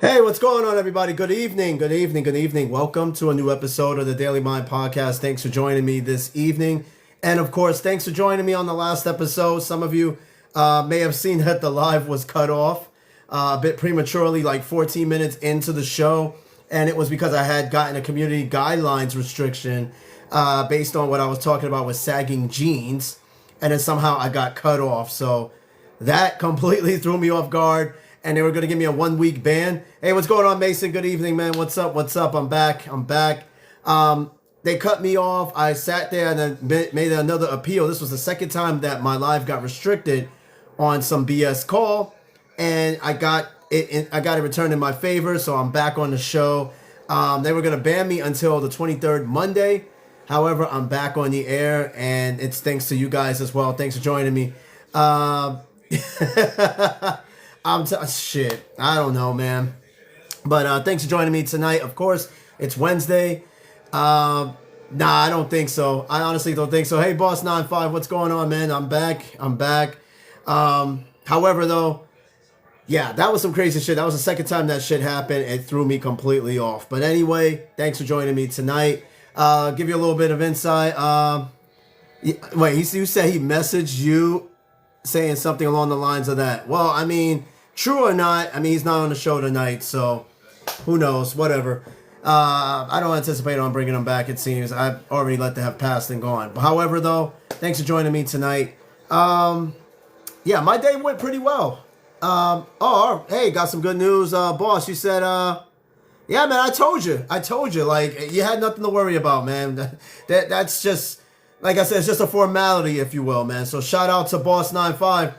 Hey, what's going on, everybody? Good evening, good evening, good evening. Welcome to a new episode of the Daily Mind Podcast. Thanks for joining me this evening. And of course, thanks for joining me on the last episode. Some of you may have seen that the live was cut off a bit prematurely, like 14 minutes into the show. And it was because I had gotten a community guidelines restriction based on what I was talking about with sagging jeans. And then somehow I got cut off. So that completely threw me off guard. And they were going to give me a 1 week ban. Hey, what's going on, Mason? Good evening, man. What's up? What's up? I'm back. They cut me off. I sat there and then made another appeal. This was the second time that my live got restricted on some BS call. And I got it returned in my favor, so I'm back on the show. They were going to ban me until the 23rd Monday. However, I'm back on the air, and it's thanks to you guys as well. Thanks for joining me. Shit. I don't know, man. But thanks for joining me tonight. Of course, it's Wednesday. Nah, I don't think so. I honestly don't think so. Hey, Boss 95, what's going on, man? I'm back. However, though, yeah, that was some crazy shit. That was the second time that shit happened. It threw me completely off. But anyway, thanks for joining me tonight. Give you a little bit of insight. Wait, you said he messaged you saying something along the lines of that. Well, I mean, true or not, I mean, he's not on the show tonight, so who knows, whatever. I don't anticipate on bringing him back, it seems. I've already let that have passed and gone. But however, though, thanks for joining me tonight. Yeah, my day went pretty well. Hey, got some good news. Boss, you said, yeah, man, I told you, like, you had nothing to worry about, man. That's just, like I said, it's just a formality, if you will, man. So shout out to Boss 95.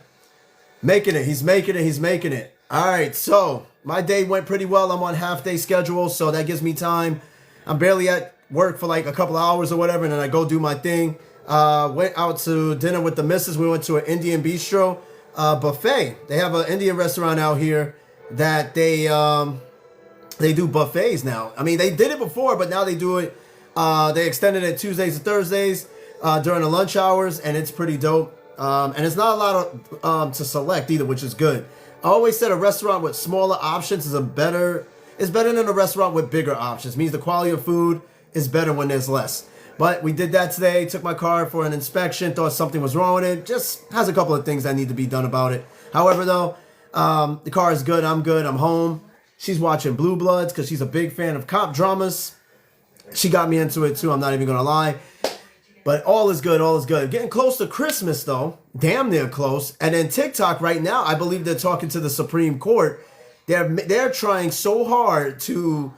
He's making it. All right, so my day went pretty well. I'm on half-day schedule, so that gives me time. I'm barely at work for like a couple hours or whatever, and then I go do my thing. Went out to dinner with the missus. We went to an Indian bistro buffet. They have an Indian restaurant out here that they do buffets now. I mean, they did it before, but now they do it. They extended it Tuesdays and Thursdays during the lunch hours, and it's pretty dope. And it's not a lot of, to select either, which is good. I always said a restaurant with smaller options is better than a restaurant with bigger options. It means the quality of food is better when there's less. But we did that today. Took my car for an inspection. Thought something was wrong with it. Just has a couple of things that need to be done about it. However, though, the car is good. I'm good. I'm home. She's watching Blue Bloods because she's a big fan of cop dramas. She got me into it too. I'm not even gonna lie. But all is good, all is good. Getting close to Christmas, though. Damn near close. And then TikTok right now, I believe they're talking to the Supreme Court. They're trying so hard to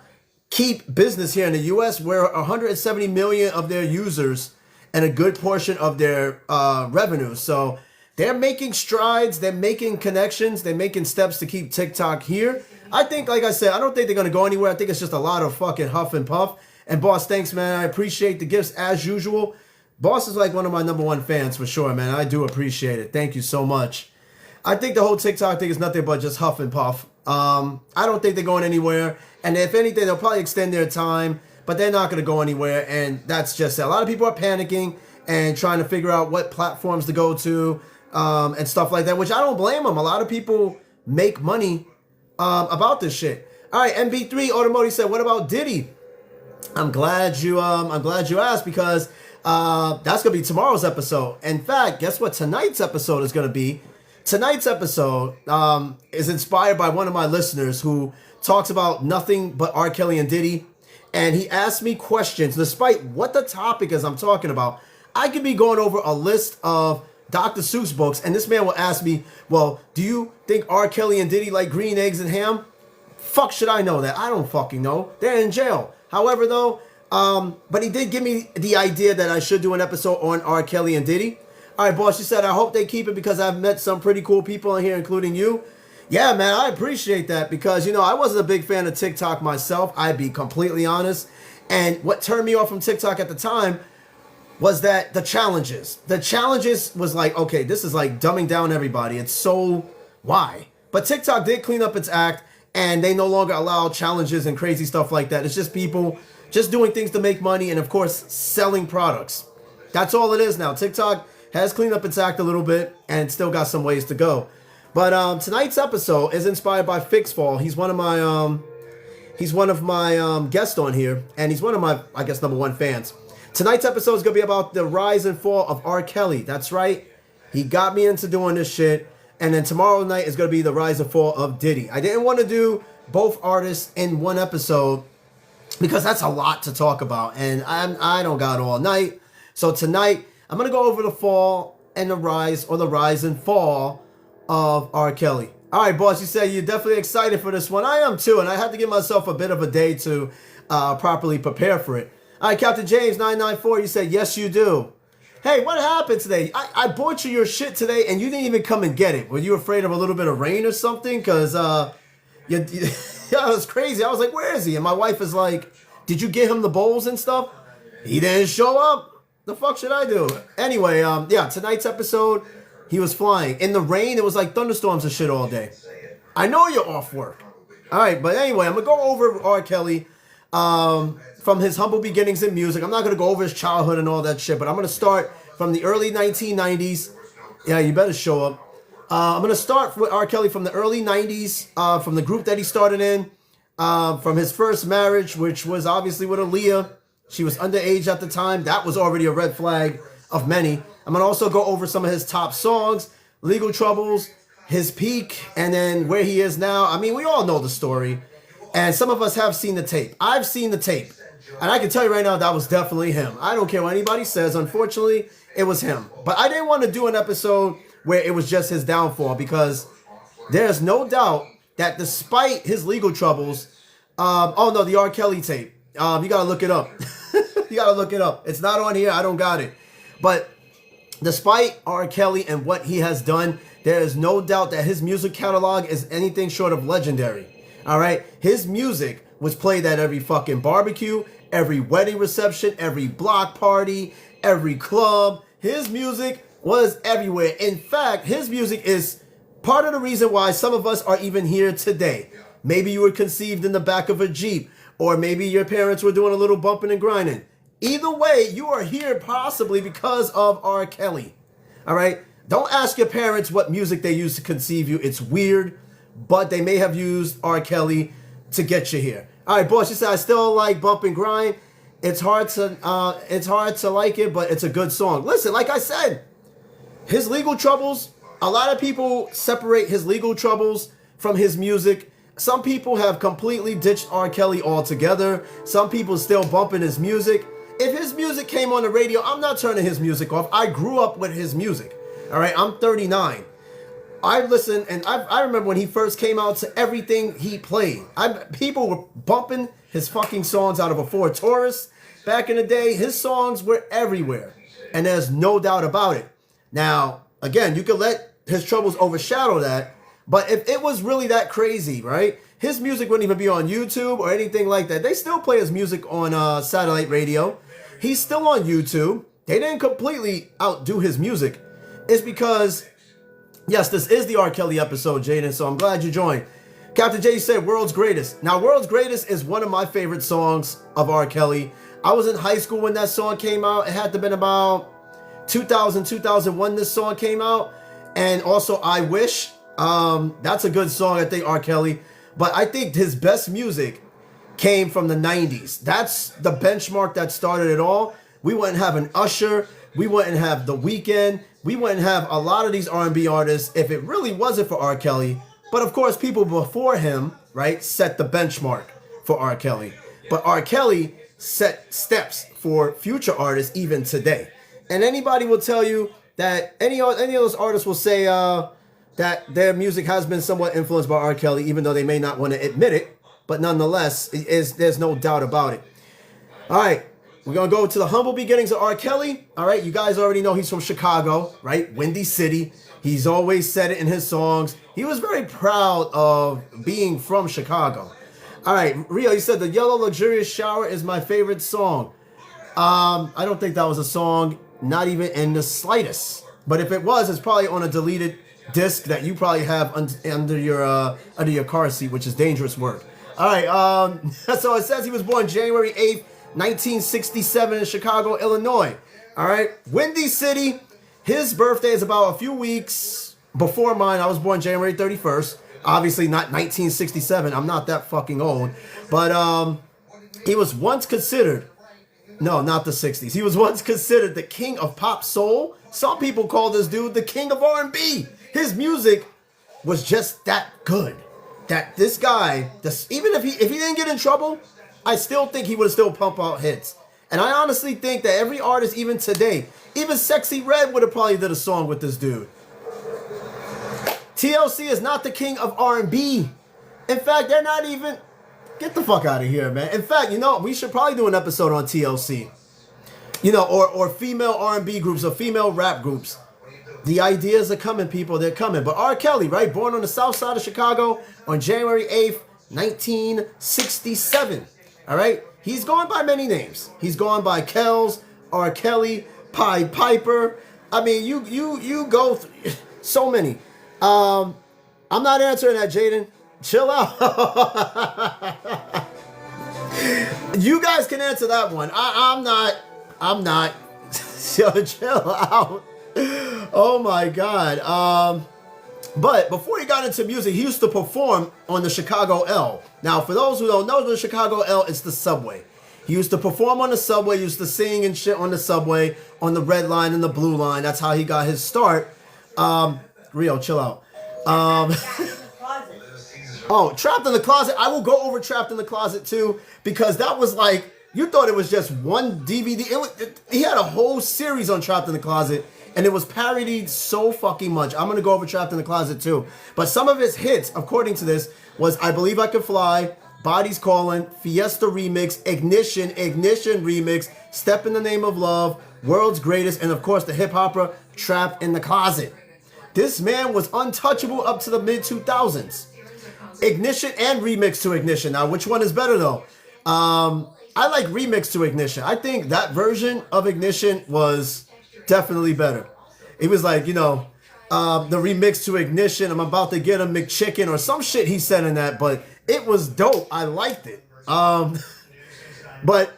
keep business here in the U.S. where 170 million of their users and a good portion of their revenue. So they're making strides. They're making connections. They're making steps to keep TikTok here. I think, like I said, I don't think they're going to go anywhere. I think it's just a lot of fucking huff and puff. And Boss, thanks, man. I appreciate the gifts as usual. Boss is like one of my #1 fans for sure, man. I do appreciate it. Thank you so much. I think the whole TikTok thing is nothing but just huff and puff. I don't think they're going anywhere. And if anything, they'll probably extend their time, but they're not going to go anywhere. And that's just it. A lot of people are panicking and trying to figure out what platforms to go to and stuff like that, which I don't blame them. A lot of people make money about this shit. All right, MB3 Automotive said, what about Diddy? I'm glad you asked because that's going to be tomorrow's episode. In fact, guess what tonight's episode is going to be? Tonight's episode is inspired by one of my listeners who talks about nothing but R.Kelly and Diddy. And he asked me questions, despite what the topic is I'm talking about. I could be going over a list of Dr. Seuss books, and this man will ask me, well, do you think R. Kelly and Diddy like green eggs and ham? Fuck should I know that? I don't fucking know. They're in jail. However, though, but he did give me the idea that I should do an episode on R. Kelly and Diddy. All right, boss, you said, I hope they keep it because I've met some pretty cool people in here, including you. Yeah, man, I appreciate that because, you know, I wasn't a big fan of TikTok myself. I'd be completely honest. And what turned me off from TikTok at the time was that the challenges. The challenges was like, okay, this is like dumbing down everybody. It's so, why? But TikTok did clean up its act and they no longer allow challenges and crazy stuff like that. It's just people just doing things to make money and, of course, selling products. That's all it is now. TikTok has cleaned up its act a little bit and still got some ways to go. But tonight's episode is inspired by Fixfall. He's one of my guests on here, and he's one of my, I guess, number one fans. Tonight's episode is going to be about the rise and fall of R.Kelly. That's right. He got me into doing this shit. And then tomorrow night is going to be the rise and fall of Diddy. I didn't want to do both artists in one episode because that's a lot to talk about. And I don't got all night. So tonight, I'm going to go over the fall and the rise, or the rise and fall of R. Kelly. All right, boss, you said you're definitely excited for this one. I am too, and I had to give myself a bit of a day to properly prepare for it. All right, Captain James 994, you said, yes, you do. Hey, what happened today? I bought you your shit today, and you didn't even come and get it. Were you afraid of a little bit of rain or something? Because yeah, it was crazy. I was like, where is he? And my wife is like, did you get him the bowls and stuff? He didn't show up. The fuck should I do? Anyway, yeah, tonight's episode, he was flying. In the rain, it was like thunderstorms and shit all day. I know you're off work. All right, but anyway, I'm going to go over R. Kelly from his humble beginnings in music. I'm not going to go over his childhood and all that shit, but I'm going to start from the early 1990s. Yeah, you better show up. I'm going to start with R. Kelly from the early 90s, from the group that he started in, from his first marriage, which was obviously with Aaliyah. She was underage at the time. That was already a red flag of many. I'm going to also go over some of his top songs, Legal Troubles, his peak, and then where he is now. I mean, we all know the story, and some of us have seen the tape. I've seen the tape, and I can tell you right now that was definitely him. I don't care what anybody says. Unfortunately, it was him. But I didn't want to do an episode where it was just his downfall, because there's no doubt that despite his legal troubles, the R. Kelly tape, you got to look it up. You got to look it up. It's not on here. I don't got it. But despite R. Kelly and what he has done, there is no doubt that his music catalog is anything short of legendary. All right? His music was played at every fucking barbecue, every wedding reception, every block party, every club. His music was everywhere. In fact, his music is part of the reason why some of us are even here today. Maybe you were conceived in the back of a Jeep, or maybe your parents were doing a little bumping and grinding. Either way, you are here possibly because of R. Kelly. All right? Don't ask your parents what music they used to conceive you. It's weird, but they may have used R. Kelly to get you here. All right, boss, you said I still like Bump and Grind. It's hard to like it, but it's a good song. Listen, like I said, his legal troubles, a lot of people separate his legal troubles from his music. Some people have completely ditched R. Kelly altogether. Some people still bumping his music. If his music came on the radio, I'm not turning his music off. I grew up with his music. All right, I'm 39. I listened, and I remember when he first came out to everything he played. People were bumping his fucking songs out of a Ford Taurus. Back in the day, his songs were everywhere. And there's no doubt about it. Now, again, you could let his troubles overshadow that. But if it was really that crazy, right? His music wouldn't even be on YouTube or anything like that. They still play his music on satellite radio. He's still on YouTube. They didn't completely outdo his music. It's because, yes, this is the R. Kelly episode, Jaden, so I'm glad you joined. Captain J said World's Greatest. Now, World's Greatest is one of my favorite songs of R. Kelly. I was in high school when that song came out. It had to have been about 2000, 2001 this song came out. And also I Wish. That's a good song, I think, R. Kelly. But I think his best music came from the 90s. That's the benchmark that started it all. We wouldn't have an Usher. We wouldn't have The Weeknd. We wouldn't have a lot of these R&B artists if it really wasn't for R. Kelly. But of course, people before him, right, set the benchmark for R. Kelly. But R. Kelly set steps for future artists even today. And anybody will tell you that any of those artists will say that their music has been somewhat influenced by R. Kelly, even though they may not want to admit it. But nonetheless, there's no doubt about it. All right, we're going to go to the humble beginnings of R. Kelly. All right, you guys already know he's from Chicago, right? Windy City. He's always said it in his songs. He was very proud of being from Chicago. All right, Rio, you said The Yellow Luxurious Shower is my favorite song. I don't think that was a song, not even in the slightest. But if it was, it's probably on a deleted disc that you probably have under your car seat, which is dangerous work. All right, so it says he was born January 8th, 1967 in Chicago, Illinois. All right, Windy City. His birthday is about a few weeks, before mine. I was born January 31st. Obviously not 1967. I'm not that fucking old. But he was once considered, no, not the 60s. He was once considered the king of pop soul. Some people call this dude the king of R&B. His music was just that good. That this guy, even if he didn't get in trouble, I still think he would have still pump out hits. And I honestly think that every artist, even today, even Sexy Red would have probably did a song with this dude. TLC is not the king of R&B. In fact, they're not even... Get the fuck out of here, man. In fact, you know, we should probably do an episode on TLC. You know, or female R&B groups or female rap groups. The ideas are coming, people. They're coming. But R. Kelly, right? Born on the south side of Chicago on January 8th, 1967. All right? He's gone by many names. He's gone by Kells, R. Kelly, Pied Piper. I mean, you go through so many. I'm not answering that, Jaden. Chill out. You guys can answer that one. I'm not. Chill out. Oh my God. But before he got into music, he used to perform on the Chicago L. Now, for those who don't know the Chicago L, it's the subway. He used to perform on the subway, used to sing and shit on the subway, on the red line and the blue line. That's how he got his start. Rio, chill out. Oh, Trapped in the Closet. I will go over Trapped in the Closet too, because that was like, you thought it was just one DVD. He had a whole series on Trapped in the Closet, and it was parodied so fucking much. I'm going to go over Trapped in the Closet too. But some of his hits, according to this, was I Believe I Can Fly, Body's Calling, Fiesta Remix, Ignition Remix, Step in the Name of Love, World's Greatest, and of course the hip hopper Trapped in the Closet. This man was untouchable up to the mid-2000s. Ignition and Remix to Ignition. Now, which one is better though? I like Remix to Ignition. I think that version of Ignition was definitely better. It was like, you know, the remix to Ignition, I'm about to get a McChicken or some shit he said in that, but it was dope. I liked it. But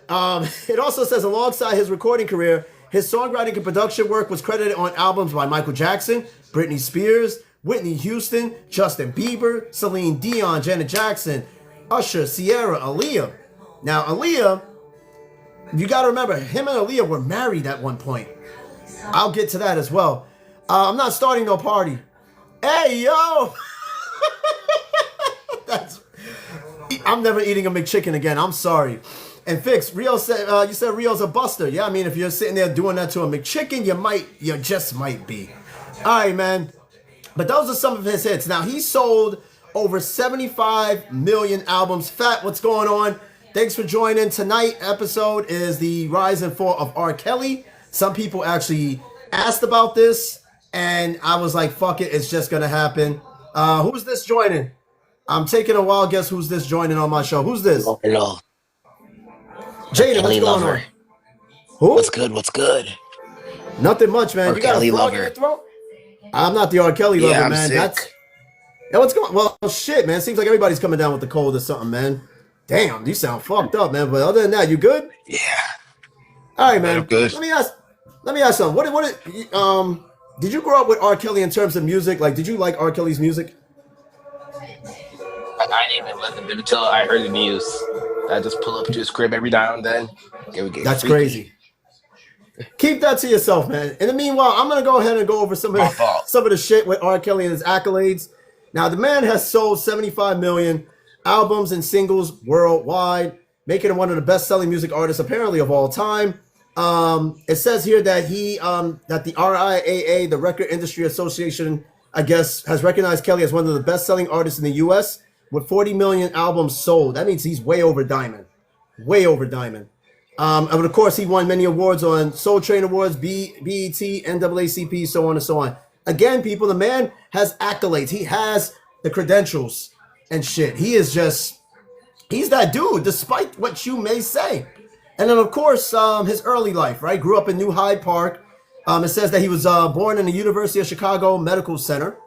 it also says alongside his recording career, his songwriting and production work was credited on albums by Michael Jackson, Britney Spears, Whitney Houston, Justin Bieber, Celine Dion, Janet Jackson, Usher, Ciara, Aaliyah. Now, Aaliyah, you got to remember, him and Aaliyah were married at one point. I'll get to that as well. I'm not starting no party. Hey, yo! I'm never eating a McChicken again. I'm sorry. And Fix, Rio said, you said Rio's a buster. Yeah, I mean, if you're sitting there doing that to a McChicken, you just might be. All right, man. But those are some of his hits. Now, he sold over 75 million albums. Fat, what's going on? Thanks for joining. Tonight episode is the rise and fall of R. Kelly. Some people actually asked about this, and I was like, fuck it, it's just going to happen. Who's this joining? I'm taking a wild guess who's this joining on my show. Who's this? Hello. Jaden, what's going on? Who? What's good? What's good? Nothing much, man. R.Kelly you got a frog in your throat? I'm not the R. Kelly lover, I'm man. sick. Yeah, what's going on? Well, shit, man. Seems like everybody's coming down with the cold or something, man. Damn, you sound fucked up, man. But other than that, you good? Yeah. All right, man. I'm good. Let me ask something. Did you grow up with R. Kelly in terms of music? Like, did you like R. Kelly's music? Like, I didn't even listen to it until I heard the news. I just pull up to his crib every now and then. That's freaky. Crazy. Keep that to yourself, man. In the meanwhile, I'm gonna go ahead and go over some of the shit with R. Kelly and his accolades. Now, the man has sold 75 million albums and singles worldwide, making him one of the best-selling music artists apparently of all time. It says here that that the RIAA, the Record Industry Association, I guess, has recognized Kelly as one of the best-selling artists in the U.S. with 40 million albums sold. That means he's way over Diamond. Way over Diamond. And of course, he won many awards on Soul Train Awards, BET, NAACP, so on and so on. Again, people, the man has accolades. He has the credentials and shit. He's that dude, despite what you may say. And then, of course, his early life, right? Grew up in New Hyde Park. It says that he was born in the University of Chicago Medical Center,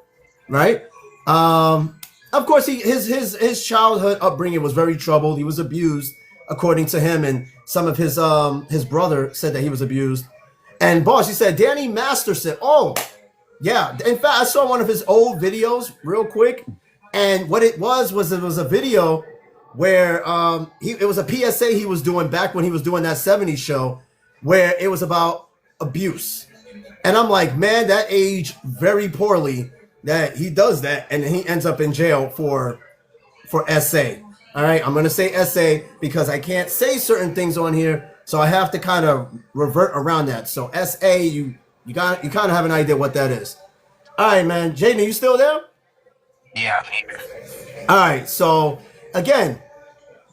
right? Of course, his childhood upbringing was very troubled. He was abused, according to him, and some of his brother said that he was abused. And boss, he said Danny Masterson. Oh, Yeah, in fact, I saw one of his old videos real quick, and what it was a video where it was a PSA he was doing back when he was doing that '70s show, where it was about abuse, and I'm like, man, that aged very poorly that he does that, and he ends up in jail for SA. All right, I'm gonna say SA because I can't say certain things on here, so I have to kind of revert around that. So SA, you kind of have an idea what that is. All right, man. Jaden, you still there? Yeah, I'm here. All right. So again,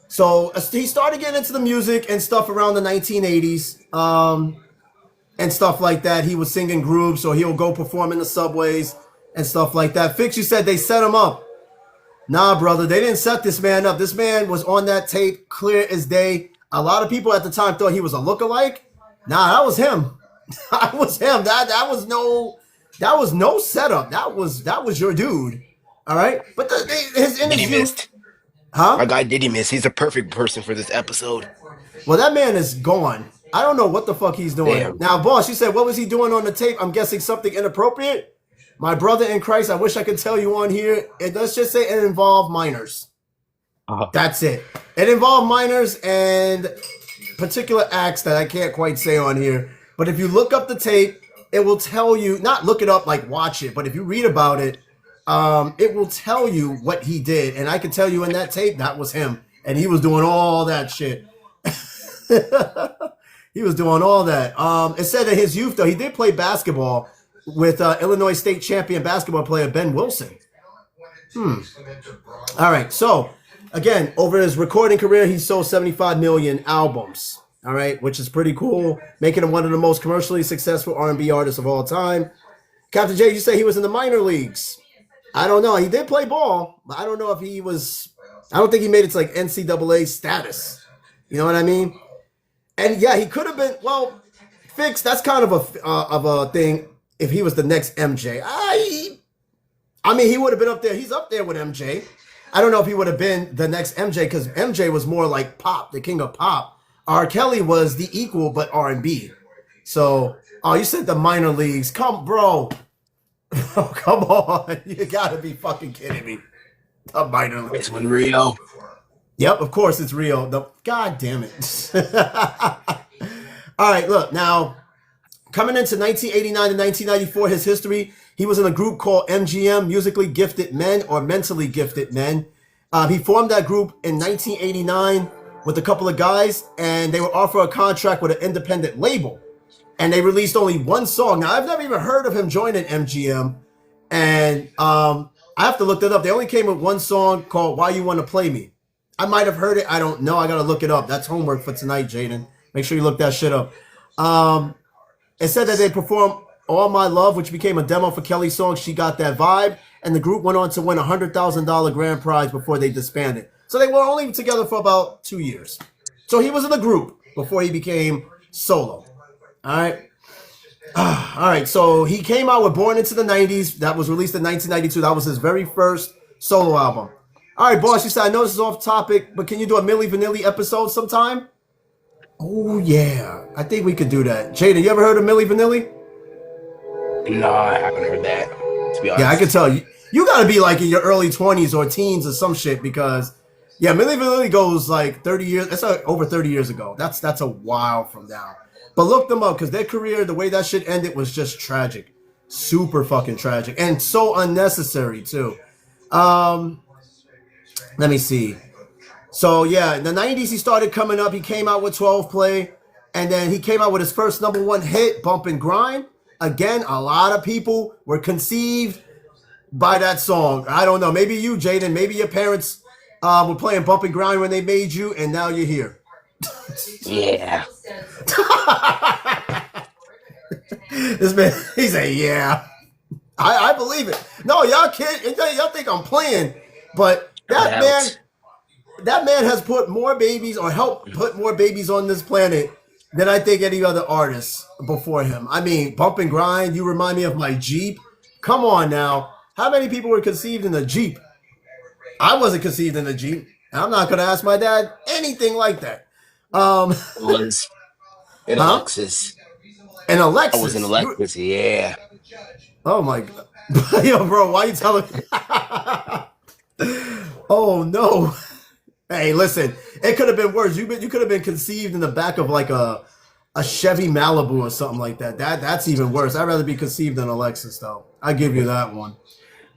so he started getting into the music and stuff around the 1980s, and stuff like that. He was singing groups, or he'll go perform in the subways and stuff like that. Fix, you said they set him up. Nah, brother, they didn't set this man up. This man was on that tape, clear as day. A lot of people at the time thought he was a lookalike. Nah, that was him. That was him. That was no setup. That was your dude. All right, but his in Diddy his youth, missed. huh? My guy Diddy missed. He's a perfect person for this episode. Well, that man is gone. I don't know what the fuck he's doing Damn. now, boss. You said what was he doing on the tape? I'm guessing something inappropriate. My brother in Christ, I wish I could tell you on here. Let's just say it involved minors. Uh, That's it. It involved minors and particular acts that I can't quite say on here. But if you look up the tape, it will tell you, not look it up like watch it, but if you read about it, it will tell you what he did. And I can tell you in that tape, that was him. And he was doing all that shit. He was doing all that. It said that his youth, though, he did play basketball with Illinois State champion basketball player Ben Wilson. All right, so again, over his recording career, he sold 75 million albums. All right, which is pretty cool, making him one of the most commercially successful R&B artists of all time. Captain J, you say he was in the minor leagues. I don't know. He did play ball, but I don't know if he was. I don't think he made it to like NCAA status. You know what I mean? And yeah, he could have been. Well, Fix. That's kind of a thing. If he was the next MJ, I mean, he would have been up there. He's up there with MJ. I don't know if he would have been the next MJ because MJ was more like pop, the king of pop. R. Kelly was the equal, but R&B. So, oh, you said the minor leagues. Come, bro. Oh, come on. You gotta be fucking kidding me. The minor leagues. it's when Rio. Yep, of course it's real. God damn it. All right, look, now, coming into 1989 to 1994, his history, he was in a group called MGM, Musically Gifted Men or Mentally Gifted Men. He formed that group in 1989 with a couple of guys, and they were offered a contract with an independent label. And they released only one song. Now, I've never even heard of him joining MGM, and I have to look that up. They only came with one song called Why You Want to Play Me. I might have heard it. I don't know. I got to look it up. That's homework for tonight, Jaden. Make sure you look that shit up. It said that they performed All My Love, which became a demo for Kelly's song She Got That Vibe, and the group went on to win a $100,000 grand prize before they disbanded. So they were only together for about 2 years. So he was in the group before he became solo. All right. All right. So he came out with Born into the 90s. That was released in 1992. That was his very first solo album. All right, boss, you said, I know this is off topic, but can you do a Milli Vanilli episode sometime? Oh, yeah. I think we could do that. Jada, you ever heard of Milli Vanilli? No, I haven't heard that. To be Yeah, I can honest. tell you. You got to be like in your early 20s or teens or some shit because, yeah, Milli Vanilli goes like 30 years. That's like over 30 years ago. That's a while from now. But look them up because their career, the way that shit ended was just tragic. Super fucking tragic. And so unnecessary, too. Let me see. So yeah, in the 90s he started coming up. He came out with 12 Play, and then he came out with his first number one hit, Bump and Grind. Again, a lot of people were conceived by that song. I don't know. Maybe you, Jaden. Maybe your parents were playing Bump and Grind when they made you, and now you're here. Yeah. This man, he said, yeah. I believe it. No, y'all kid, y'all think I'm playing, but No doubt. that man has put more babies or helped put more babies on this planet than I think any other artist before him. I mean, Bump and Grind, you remind me of my Jeep. Come on now. How many people were conceived in a Jeep? I wasn't conceived in a Jeep. I'm not going to ask my dad anything like that. Um, It was in huh? Alexis. And I was in Alexis. Alexis. Yeah. Oh my god. Yo, bro, why you telling me? Oh no. Hey, listen, it could have been worse. You could have been conceived in the back of like a Chevy Malibu or something like that. That's even worse. I'd rather be conceived in a Lexus though. I give you that one.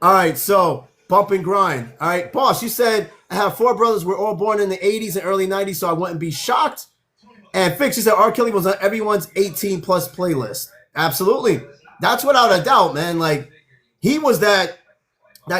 All right, so bump and grind. All right, boss, you said I have four brothers. We're all born in the 80s and early 90s, so I wouldn't be shocked. And Fix, you said R. Kelly was on everyone's 18 plus playlist. Absolutely. That's without a doubt, man. Like, he was that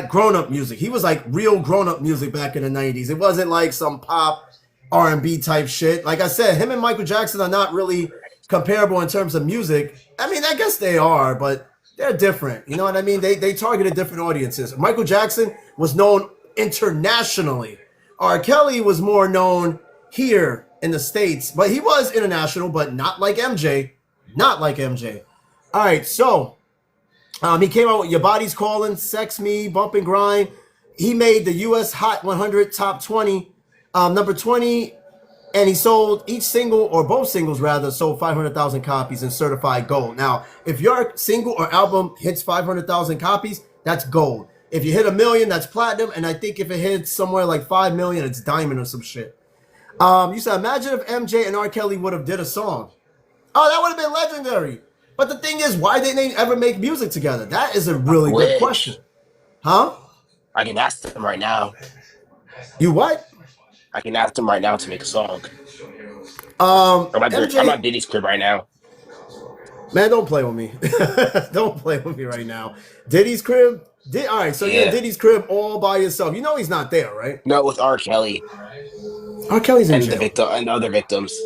grown-up music. He was like real grown-up music back in the 90s. It wasn't like some pop R&B type shit. Like I said, him and Michael Jackson are not really comparable in terms of music. I mean, I guess they are, but they're different. You know what I mean? They targeted different audiences. Michael Jackson was known internationally. R. Kelly was more known here in the States, but he was international, but not like MJ. Not like MJ. All right, so he came out with Your Body's Calling, Sex Me, Bump and Grind. He made the U.S. Hot 100 Top 20, number 20, and he sold each single, or both singles rather, sold 500,000 copies and certified gold. Now, if your single or album hits 500,000 copies, that's gold. If you hit 1 million, that's platinum, and I think if it hits somewhere like 5 million, it's diamond or some shit. You said, imagine if MJ and R. Kelly would have did a song. Oh, that would have been legendary. But the thing is, why didn't they ever make music together? That is a really good question. Huh? I can ask them right now. You what? I can ask them right now to make a song. MJ, I'm at Diddy's crib right now. Man, don't play with me. Don't play with me right now. Diddy's crib? All right, so you're at Diddy's crib all by yourself. You know he's not there, right? No, with R. Kelly. R. Kelly's in and jail. the victim and other victims.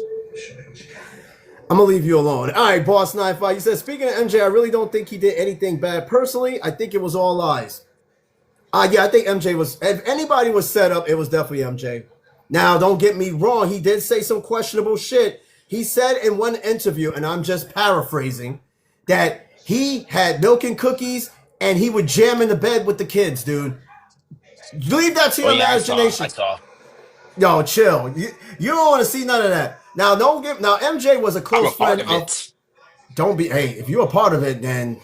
I'm gonna leave you alone. All right, Boss 95. You said, speaking of MJ, I really don't think he did anything bad. Personally, I think it was all lies. Yeah, I think MJ was. If anybody was set up, it was definitely MJ. Now, don't get me wrong. He did say some questionable shit. He said in one interview, and I'm just paraphrasing, that he had milk and cookies and he would jam in the bed with the kids, dude. Leave that to your imagination. I saw. Yo, chill. You don't want to see none of that. Now, MJ was a close friend of. Don't be. Hey, if you're a part of it, then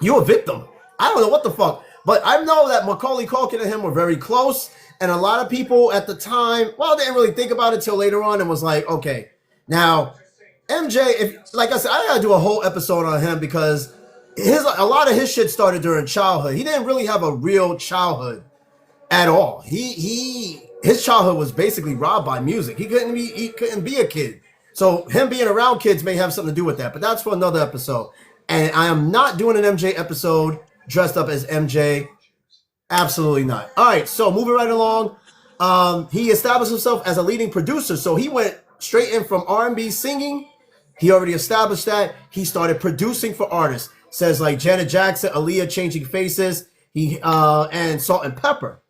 you're a victim. I don't know what the fuck. But I know that Macaulay Culkin and him were very close. And a lot of people at the time, well, didn't really think about it till later on and was like, okay. Now, MJ, like I said, I gotta do a whole episode on him because a lot of his shit started during childhood. He didn't really have a real childhood at all. His childhood was basically robbed by music. He couldn't be a kid. So him being around kids may have something to do with that. But that's for another episode. And I am not doing an MJ episode dressed up as MJ. Absolutely not. All right, so moving right along. He established himself as a leading producer. So he went straight in from R&B singing. He already established that. He started producing for artists. Says like Janet Jackson, Aaliyah, Changing Faces, and Salt and Pepper.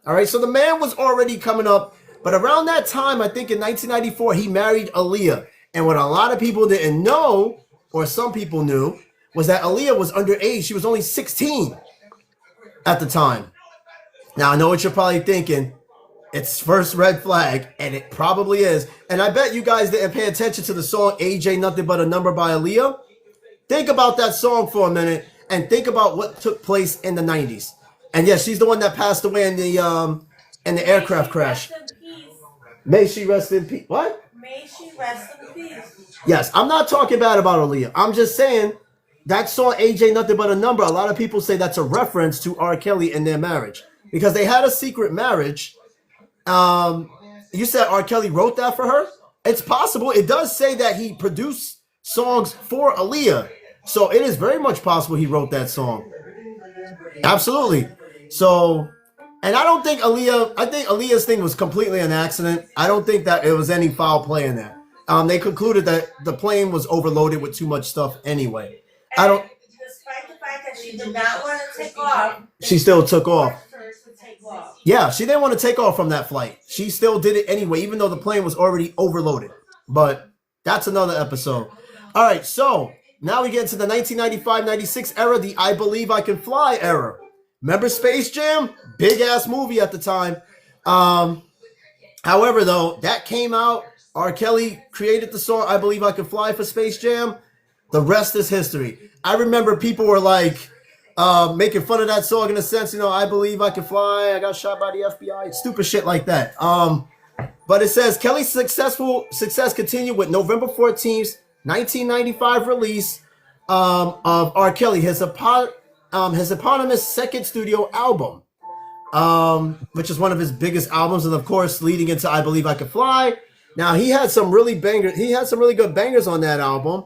All right, so the man was already coming up. But around that time, I think in 1994, he married Aaliyah. And what a lot of people didn't know, or some people knew, was that Aaliyah was underage. She was only 16 at the time. Now, I know what you're probably thinking. It's first red flag, and it probably is. And I bet you guys didn't pay attention to the song Age Ain't Nothing But a Number by Aaliyah. Think about that song for a minute, and think about what took place in the 90s. And yes, she's the one that passed away in the aircraft crash. May she rest in peace. What? May she rest in peace. Yes, I'm not talking bad about Aaliyah. I'm just saying that song Age Ain't Nothing But a Number. A lot of people say that's a reference to R. Kelly and their marriage. Because they had a secret marriage. You said R. Kelly wrote that for her? It's possible. It does say that he produced songs for Aaliyah. So it is very much possible he wrote that song. Absolutely. So, and I don't think I think Aaliyah's thing was completely an accident. I don't think that it was any foul play in that. They concluded that the plane was overloaded with too much stuff anyway. Despite the fact that she did not want to take off, she still took off. Yeah, she didn't want to take off from that flight. She still did it anyway, even though the plane was already overloaded. But that's another episode. All right, so now we get into the 1995-96 era, the I Believe I Can Fly era. Remember Space Jam? Big-ass movie at the time. However, though, that came out. R. Kelly created the song I Believe I Can Fly for Space Jam. The rest is history. I remember people were like, making fun of that song in a sense. You know, I believe I can fly. I got shot by the FBI. Stupid shit like that. But it says Kelly's success continued with November 14th, 1995 release of R.Kelly, his eponymous second studio album, which is one of his biggest albums, and of course, leading into I Believe I Can Fly. Now he had some really good bangers on that album.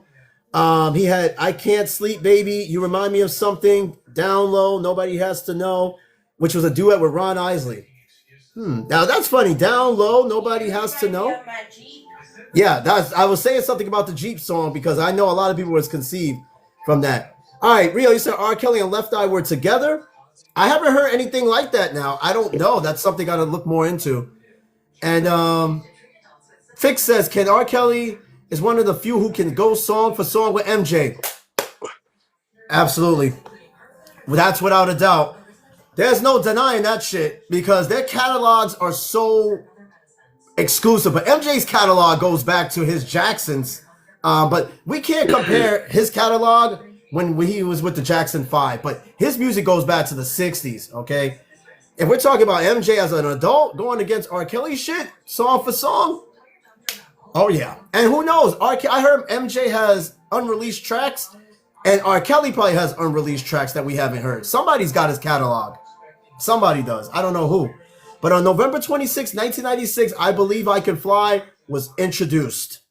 He had I Can't Sleep, Baby, You Remind Me of Something, Down Low, Nobody Has to Know, which was a duet with Ron Isley. Now that's funny. Down Low, Nobody Has to Know. Yeah, I was saying something about the Jeep song because I know a lot of people was conceived from that. All right, Rio, you said R. Kelly and Left Eye were together. I haven't heard anything like that now. I don't know. That's something I gotta look more into. And Fix says, can R. Kelly is one of the few who can go song for song with MJ. Absolutely. Well, that's without a doubt. There's no denying that shit because their catalogs are so exclusive. But MJ's catalog goes back to his Jacksons. But we can't compare his catalog when he was with the Jackson 5. But his music goes back to the 60s, okay? If we're talking about MJ as an adult going against R. Kelly shit, song for song, oh yeah. And who knows? I heard MJ has unreleased tracks, and R. Kelly probably has unreleased tracks that we haven't heard. Somebody's got his catalog. Somebody does. I don't know who. But on November 26, 1996, I Believe I Can Fly was introduced.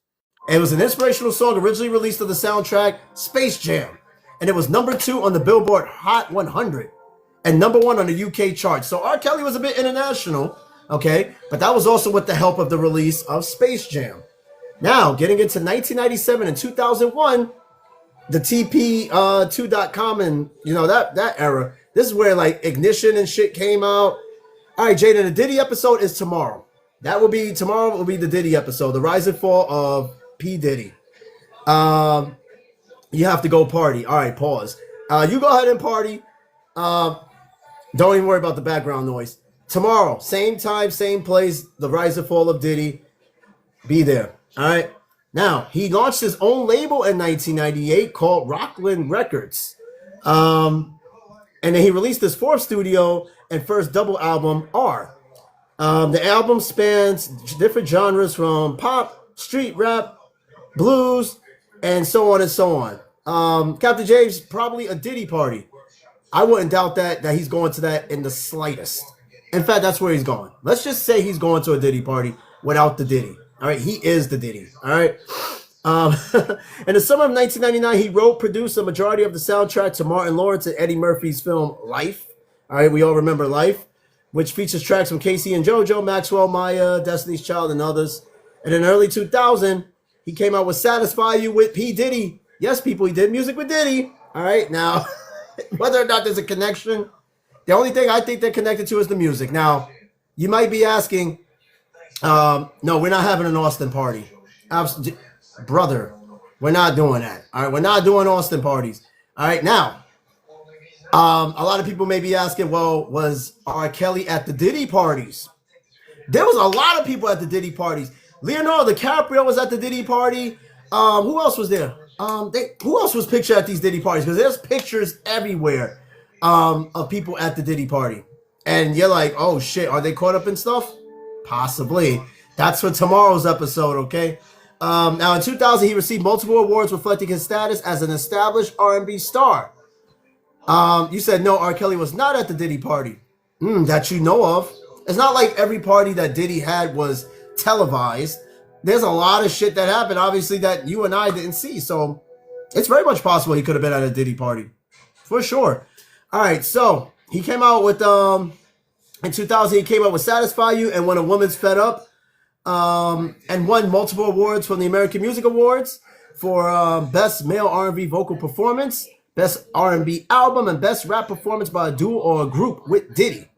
It was an inspirational song originally released on the soundtrack Space Jam. And it was number 2 on the Billboard Hot 100 and number 1 on the UK chart. So R. Kelly was a bit international, okay? But that was also with the help of the release of Space Jam. Now, getting into 1997 and 2001, the TP2.com and, you know, that era. This is where, like, Ignition and shit came out. All right, Jaden, the Diddy episode is tomorrow. Tomorrow will be the Diddy episode, the rise and fall of P. Diddy. You have to go party. All right, pause. You go ahead and party. Don't even worry about the background noise. Tomorrow, same time, same place, the rise and fall of Diddy. Be there. All right. Now, he launched his own label in 1998 called Rockland Records. And then he released his 4th studio and first double album, R. The album spans different genres from pop, street rap, blues, and so on and so on. Captain James, probably a Diddy party. I wouldn't doubt that he's going to that in the slightest. In fact, that's where he's going. Let's just say he's going to a Diddy party without the Diddy. All right, he is the Diddy. All right. In the summer of 1999, he wrote, produced a majority of the soundtrack to Martin Lawrence and Eddie Murphy's film Life. All right, we all remember Life, which features tracks from Casey and JoJo, Maxwell, Maya, Destiny's Child, and others. And in early 2000, he came out with Satisfy You with P. Diddy. Yes, people, he did music with Diddy. All right, now, whether or not there's a connection, the only thing I think they're connected to is the music. Now, you might be asking, no, we're not having an Austin party. Brother, we're not doing that. All right, we're not doing Austin parties. All right, now, a lot of people may be asking, well, was R. Kelly at the Diddy parties? There was a lot of people at the Diddy parties. Leonardo DiCaprio was at the Diddy party. Who else was there? Who else was pictured at these Diddy parties? Because there's pictures everywhere of people at the Diddy party. And you're like, oh shit, are they caught up in stuff? Possibly. That's for tomorrow's episode, okay? Now, in 2000, he received multiple awards reflecting his status as an established R&B star. You said no, R. Kelly was not at the Diddy party. That you know of. It's not like every party that Diddy had was televised. There's a lot of shit that happened, obviously, that you and I didn't see. So it's very much possible he could have been at a Diddy party. For sure. All right, so he came out with, in 2000, he came out with Satisfy You and When a Woman's Fed Up. And won multiple awards from the American Music Awards for Best Male R&B Vocal Performance, Best R&B Album, and Best Rap Performance by a Duo or a Group with Diddy.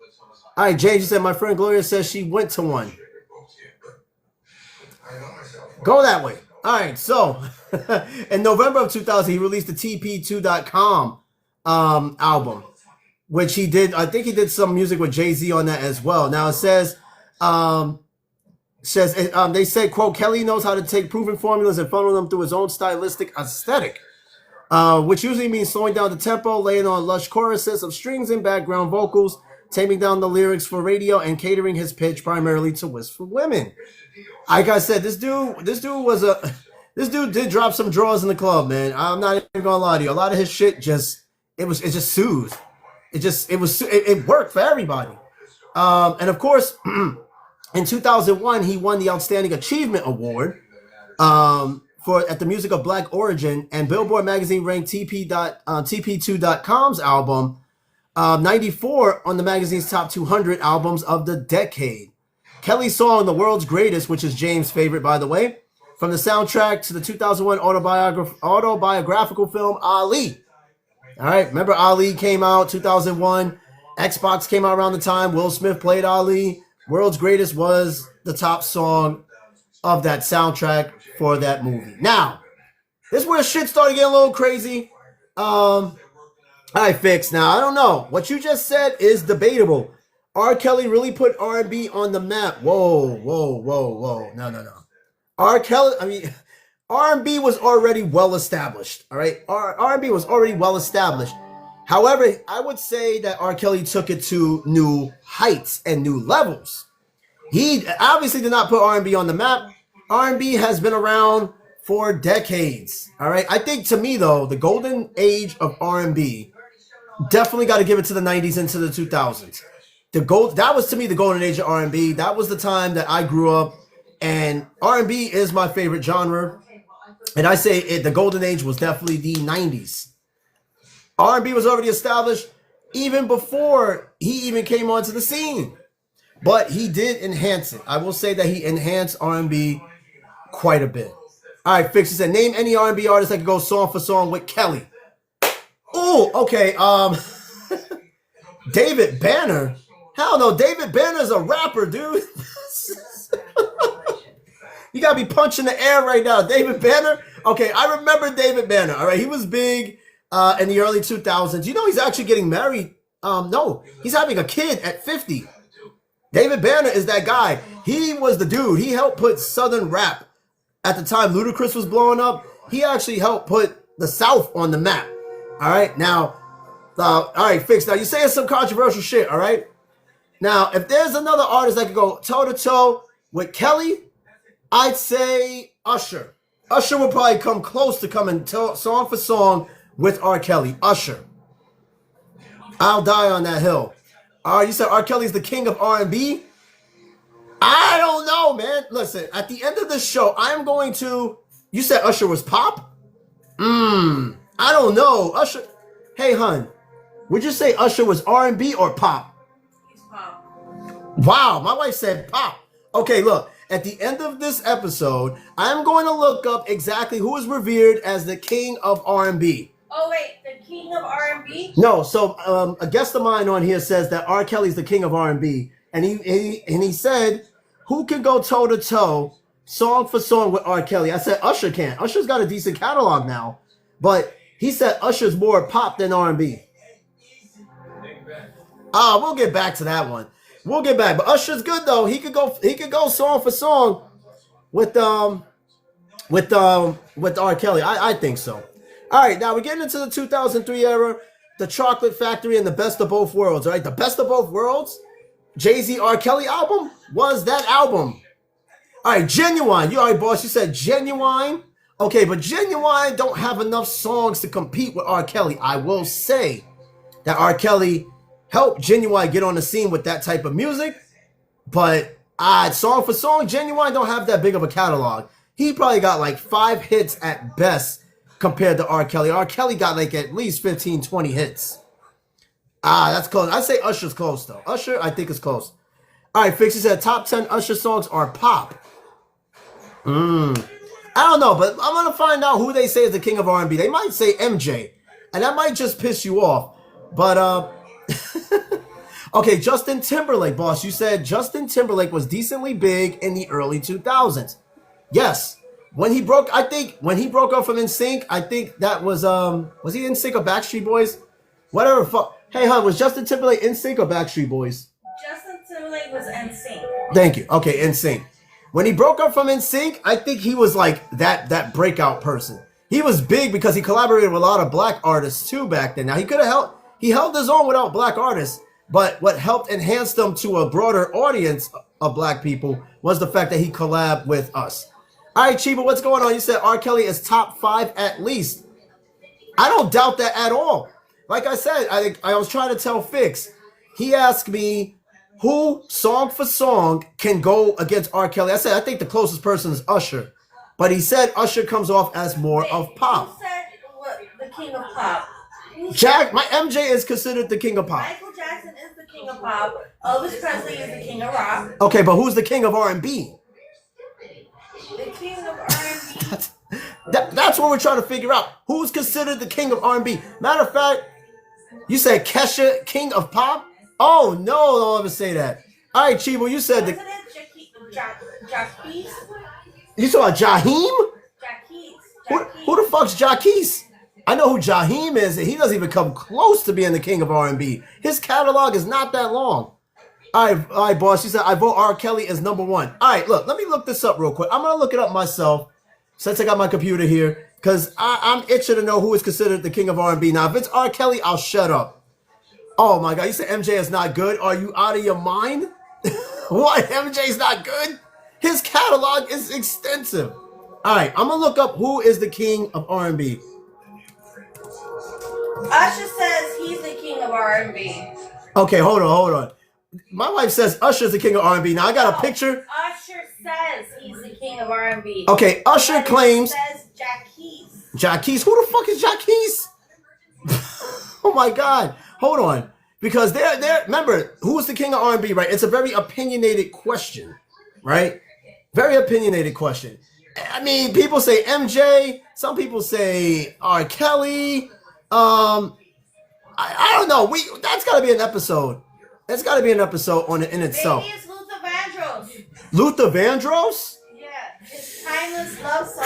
All right, James, you said my friend Gloria says she went to one. Go that way. All right, so in November of 2000, he released the TP2.com album, which he did. I think he did some music with Jay-Z on that as well. Now it says... they say, quote, Kelly knows how to take proven formulas and funnel them through his own stylistic aesthetic. which usually means slowing down the tempo, laying on lush choruses of strings and background vocals, taming down the lyrics for radio, and catering his pitch primarily to wistful women. Like I said, this dude did drop some draws in the club, man. I'm not even gonna lie to you. A lot of his shit it just soothed. It worked for everybody. And of course, in 2001, he won the Outstanding Achievement Award at the Music of Black Origin, and Billboard magazine ranked TP2.com's album 94 on the magazine's top 200 albums of the decade. Kelly's song "The World's Greatest," which is James' favorite, by the way, from the soundtrack to the 2001 autobiographical film Ali. All right, remember Ali came out 2001. Xbox came out around the time. Will Smith played Ali. "World's Greatest" was the top song of that soundtrack for that movie. Now, this is where shit started getting a little crazy. All right, Fix. Now, I don't know. What you just said is debatable. R. Kelly really put R&B on the map. Whoa. No. R&B was already well established. All right, R&B was already well established. However, I would say that R. Kelly took it to new heights and new levels. He obviously did not put R&B on the map. R&B has been around for decades. All right, I think to me though, the golden age of R&B, definitely got to give it to the 90s into the 2000s. That was to me the golden age of R&B. That was the time that I grew up, and R&B is my favorite genre. And I say the golden age was definitely the 90s. R&B was already established even before he even came onto the scene. But he did enhance it. I will say that he enhanced R&B quite a bit. All right, Fix, said, name any R&B artist that could go song for song with Kelly. Oh, okay. David Banner. Hell no, David Banner's a rapper, dude. You gotta be punching the air right now. David Banner? Okay, I remember David Banner. All right, he was big in the early 2000s. You know he's actually getting married. No, he's having a kid at 50. David Banner is that guy. He was the dude. He helped put Southern rap. At the time Ludacris was blowing up, he actually helped put the South on the map. All right, now, all right, Fix. Now, you're saying some controversial shit, all right? Now, if there's another artist that could go toe-to-toe with Kelly, I'd say Usher. Usher would probably come close to coming song for song with R. Kelly. Usher. I'll die on that hill. All right, you said R. Kelly's the king of R&B? I don't know, man. Listen, at the end of the show, I'm going to... You said Usher was pop? I don't know. Usher... Hey, hun. Would you say Usher was R&B or pop? He's pop. Wow, my wife said pop. Okay, look. At the end of this episode, I'm going to look up exactly who is revered as the king of R&B. Oh, wait. The king of R&B? No, so a guest of mine on here says that R. Kelly's the king of R&B. And he said, who can go toe-to-toe, song for song with R. Kelly? I said Usher can. Usher's got a decent catalog now. But he said Usher's more pop than R&B. We'll get back to that one. We'll get back. But Usher's good though. He could go song for song with R. Kelly. I think so. All right, now we're getting into the 2003 era, the Chocolate Factory and the Best of Both Worlds. All right, the Best of Both Worlds, Jay-Z R. Kelly album was that album. All right, Genuine. You all right, boss? You said Genuine. Okay, but Genuine don't have enough songs to compete with R. Kelly. I will say that R. Kelly helped Genuine get on the scene with that type of music, but song for song, Genuine don't have that big of a catalog. He probably got like 5 hits at best compared to R. Kelly. R. Kelly got like at least 15, 20 hits. That's close. I'd say Usher's close though. Usher, I think is close. All right, Fix, said top 10 Usher songs are pop. I don't know, but I'm gonna find out who they say is the king of R&B. They might say MJ, and that might just piss you off. But okay, Justin Timberlake, boss. You said Justin Timberlake was decently big in the early 2000s. Yes. When he broke up from NSYNC, I think that was he NSYNC or Backstreet Boys? Whatever. Hey, hon, was Justin Timberlake NSYNC or Backstreet Boys? Justin Timberlake was NSYNC. Thank you. Okay, NSYNC. When he broke up from NSYNC, I think he was like that breakout person. He was big because he collaborated with a lot of black artists too back then. Now he held his own without black artists, but what helped enhance them to a broader audience of black people was the fact that he collabed with us. All right, Chiba, what's going on? You said R. Kelly is top 5 at least. I don't doubt that at all. Like I said, I was trying to tell Fix. He asked me who, song for song, can go against R. Kelly. I said, I think the closest person is Usher. But he said Usher comes off as more of pop. Who said what, the king of pop? My MJ is considered the king of pop. Michael Jackson is the king of pop. Elvis Presley is the king of rock. Okay, but who's the king of R&B? The king of R&B. That's what we're trying to figure out. Who's considered the king of R&B? Matter of fact, you said Kesha, king of pop? Oh, no, don't ever say that. All right, Chibo, you said Wasn't it Jaquise? You saw Jaheim? Jaquise. Who the fuck's Jaquise? I know who Jaheim is, and he doesn't even come close to being the king of R&B. His catalog is not that long. All right, boss. She said, I vote R. Kelly as number 1. All right, look, let me look this up real quick. I'm going to look it up myself since I got my computer here because I'm itching to know who is considered the king of R&B. Now, if it's R. Kelly, I'll shut up. Oh, my God. You said MJ is not good? Are you out of your mind? What? MJ's not good? His catalog is extensive. All right, I'm going to look up who is the king of R&B. Usher says he's the king of R&B. Okay, hold on. My wife says Usher's the king of R&B. Now I got a picture. Usher says he's the king of R&B. Okay, Usher claims. Says Jaquise. Jaquise? Who the fuck is Jaquise? Oh my God! Hold on, because they're remember who's the king of R&B, right? It's a very opinionated question, right? Very opinionated question. I mean, people say MJ. Some people say R. Kelly. I don't know. That's got to be an episode. That's got to be an episode in itself. Maybe it's Luther Vandross. Luther Vandross? Yeah, his timeless love song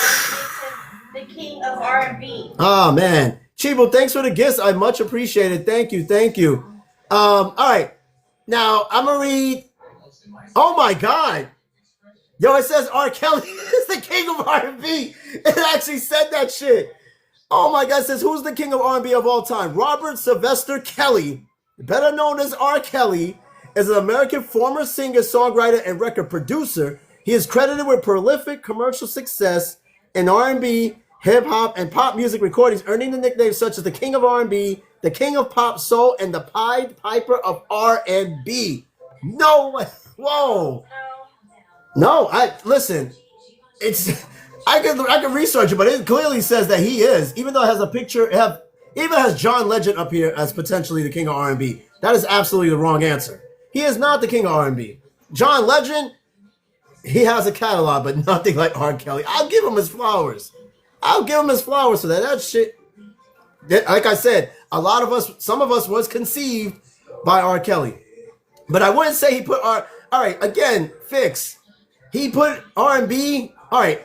makes him the king of R&B. Oh, man. Chibo, thanks for the gifts. I much appreciate it. Thank you. All right. Now, I'm going to read. Oh, my God. Yo, it says R. Kelly is the king of R&B. It actually said that shit. Oh, my God. It says, who's the king of R&B of all time? Robert Sylvester Kelly, better known as R. Kelly, is an American former singer, songwriter, and record producer. He is credited with prolific commercial success in R&B, hip-hop, and pop music recordings, earning the nicknames such as the King of R&B, the King of Pop Soul, and the Pied Piper of R&B. No way. Whoa. No, listen. It's I can research it, but it clearly says that he is, even though it has a picture. Even has John Legend up here as potentially the king of R&B. That is absolutely the wrong answer. He is not the king of R&B. John Legend, he has a catalog, but nothing like R. Kelly. I'll give him his flowers. For that. That shit. Like I said, some of us was conceived by R. Kelly. But I wouldn't say he put all right, again, Fix. He put R&B, all right,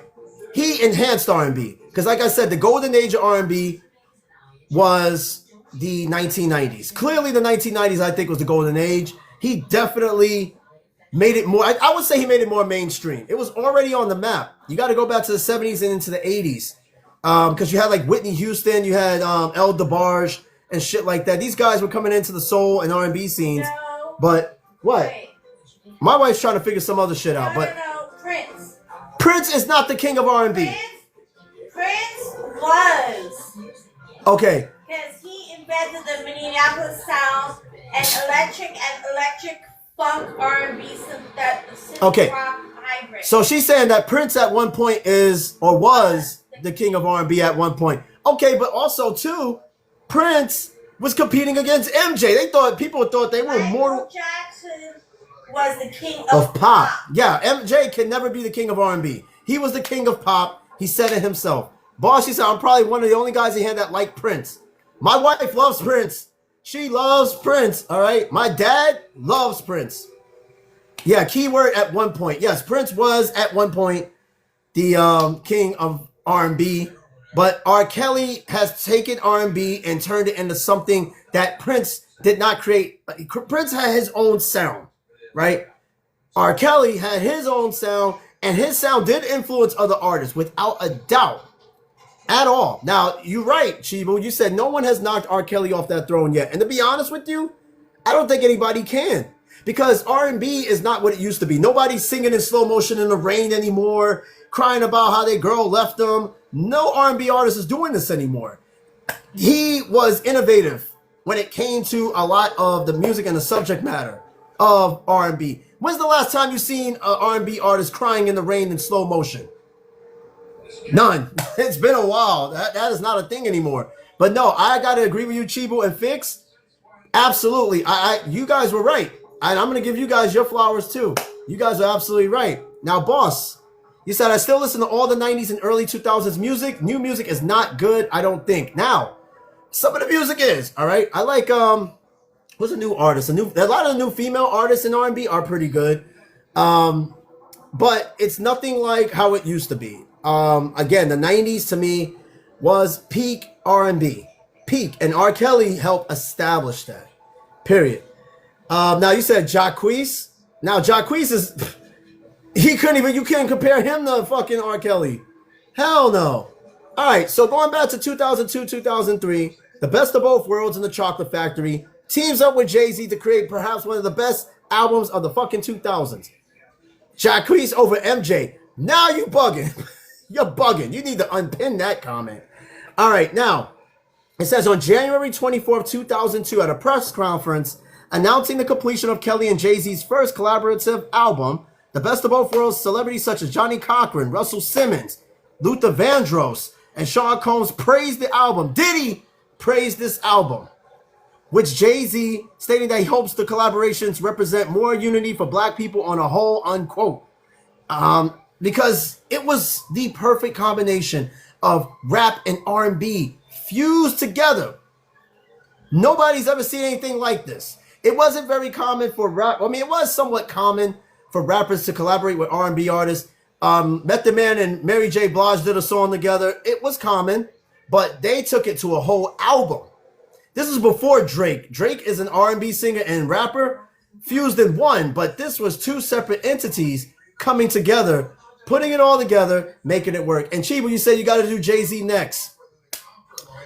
he enhanced R&B. Because like I said, the golden age of R&B was the 1990s. Clearly the 1990s, I think, was the golden age. He definitely made it more, I would say he made it more mainstream. It was already on the map. You got to go back to the 70s and into the 80s. Because you had like Whitney Houston, you had El DeBarge and shit like that. These guys were coming into the soul and R&B scenes. No. But what? Wait. My wife's trying to figure some other shit out. But No, Prince. Prince is not the king of R&B. Prince was. Okay. Because he invented the Minneapolis sound and electric funk R&B synth Okay. rock hybrid. So she's saying that Prince at one point is or was the king of R&B at one point. Okay, but also too, Prince was competing against MJ. People thought they were mortal. Jackson was the king Of pop. Yeah, MJ can never be the king of R&B. He was the king of pop. He said it himself. Boss, she said, I'm probably one of the only guys in here that like Prince. My wife loves Prince. She loves Prince, all right? My dad loves Prince. Yeah, keyword at one point. Yes, Prince was at one point the king of R&B. But R. Kelly has taken R&B and turned it into something that Prince did not create. Prince had his own sound, right? R. Kelly had his own sound, and his sound did influence other artists without a doubt. At all. Now, you're right, Chibu. You said no one has knocked R. Kelly off that throne yet. And to be honest with you, I don't think anybody can. Because R&B is not what it used to be. Nobody's singing in slow motion in the rain anymore, crying about how their girl left them. No R&B artist is doing this anymore. He was innovative when it came to a lot of the music and the subject matter of R&B. When's the last time you seen an R&B artist crying in the rain in slow motion? None. It's been a while. That is not a thing anymore. But no, I gotta agree with you, Chibu and Fix. Absolutely. You guys were right. And I'm gonna give you guys your flowers too. You guys are absolutely right. Now, boss, you said I still listen to all the 90s and early 2000s music. New music is not good, I don't think. Now, some of the music is, all right? I like what's a new artist? A lot of the new female artists in R&B are pretty good. But it's nothing like how it used to be. Again, the 90s to me was peak R&B. Peak. And R. Kelly helped establish that. Period. Now you said Jacquees. Now Jacquees is you can't compare him to fucking R. Kelly. Hell no. Alright, so going back to 2002, 2003, the best of both worlds in the Chocolate Factory teams up with Jay-Z to create perhaps one of the best albums of the fucking 2000s. Jacquees over MJ. Now you bugging. You're bugging. You need to unpin that comment. All right, now, it says on January 24th, 2002, at a press conference announcing the completion of Kelly and Jay-Z's first collaborative album, The Best of Both Worlds, celebrities such as Johnny Cochran, Russell Simmons, Luther Vandross, and Sean Combs praised the album. Diddy praised this album, which Jay-Z stating that he hopes the collaborations represent more unity for black people on a whole, unquote. Because it was the perfect combination of rap and R&B fused together. Nobody's ever seen anything like this. It wasn't very common for rap. I mean, it was somewhat common for rappers to collaborate with R&B artists. Method Man and Mary J. Blige did a song together. It was common, but they took it to a whole album. This is before Drake. Drake is an R&B singer and rapper fused in one, but this was two separate entities coming together, putting it all together, making it work. And Chibu, you said you got to do Jay-Z next.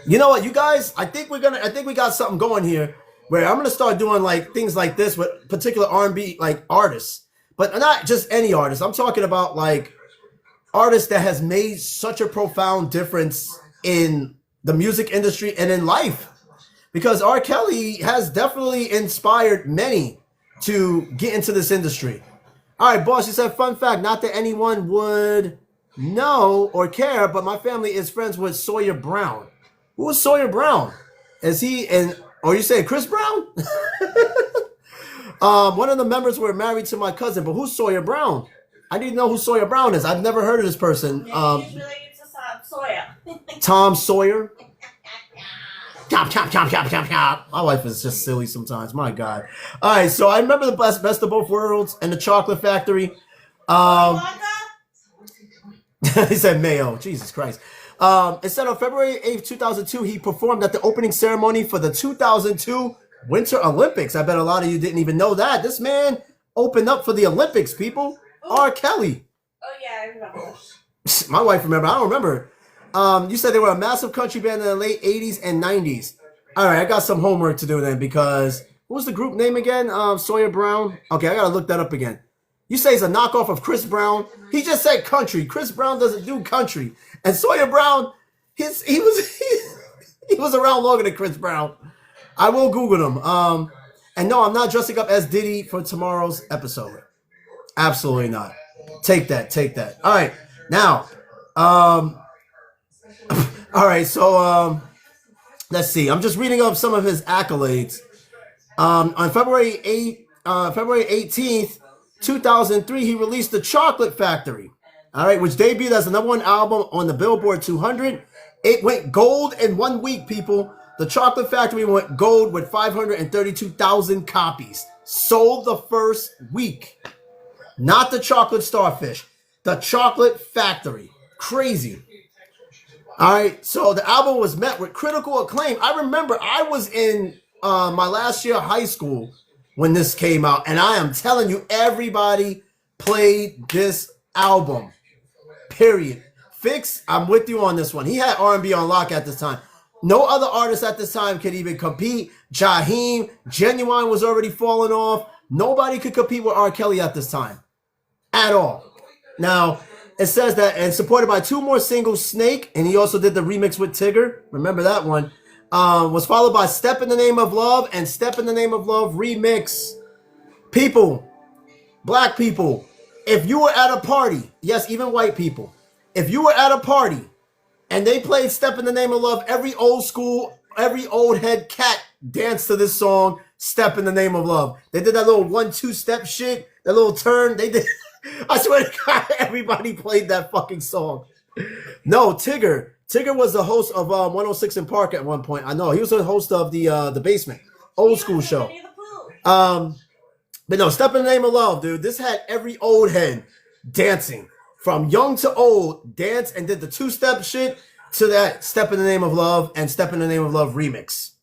You know what, you guys? I think we got something going here where I'm gonna start doing like things like this with particular R&B like artists, but not just any artist. I'm talking about like artists that has made such a profound difference in the music industry and in life. Because R. Kelly has definitely inspired many to get into this industry. All right, boss, you said, fun fact, not that anyone would know or care, but my family is friends with Sawyer Brown. Who is Sawyer Brown? Is he in, or you say Chris Brown? One of the members were married to my cousin, but who's Sawyer Brown? I need to know who Sawyer Brown is. I've never heard of this person. He's related to Sawyer. Tom Sawyer. Chop, chop, chop, chop, chop, chop. My wife is just silly sometimes. My God. All right, so I remember the best of both worlds and the Chocolate Factory. He said Mayo. Jesus Christ. It said on February 8th, 2002, he performed at the opening ceremony for the 2002 Winter Olympics. I bet a lot of you didn't even know that. This man opened up for the Olympics, people. R. Kelly. Oh, yeah, I remember. My wife remember. I don't remember. You said they were a massive country band in the late 80s and 90s. All right, I got some homework to do then because what was the group name again? Sawyer Brown. Okay, I got to look that up again. You say it's a knockoff of Chris Brown. He just said country. Chris Brown doesn't do country. And Sawyer Brown, he was around longer than Chris Brown. I will Google him. And no, I'm not dressing up as Diddy for tomorrow's episode. Absolutely not. Take that. All right, now, all right, so let's see. I'm just reading up some of his accolades. On February 18th, 2003, he released The Chocolate Factory. All right, which debuted as the #1 album on the Billboard 200. It went gold in 1 week, people. The Chocolate Factory went gold with 532,000 copies. Sold the first week. Not the Chocolate Starfish. The Chocolate Factory. Crazy. All right, so the album was met with critical acclaim. I remember I was in my last year of high school when this came out, and I am telling you, everybody played this album. Period. Fix, I'm with you on this one. He had R&B on lock at this time. No other artist at this time could even compete. Jaheim, Genuine was already falling off. Nobody could compete with R. Kelly at this time. At all. Now, it says that, and supported by 2 more singles, Snake, and he also did the remix with Tigger. Remember that one. Was followed by Step in the Name of Love and Step in the Name of Love remix. People, black people, if you were at a party, yes, even white people, if you were at a party and they played Step in the Name of Love, every old school, every old head cat danced to this song, Step in the Name of Love. They did that little 1-2 step shit, that little turn. They did. I swear to God, everybody played that fucking song. No, Tigger. Tigger was the host of 106 in Park at one point. I know. He was the host of the Basement. Old school show. But no, Step in the Name of Love, dude. This had every old head dancing. From young to old, dance and did the 2-step shit to that Step in the Name of Love and Step in the Name of Love remix.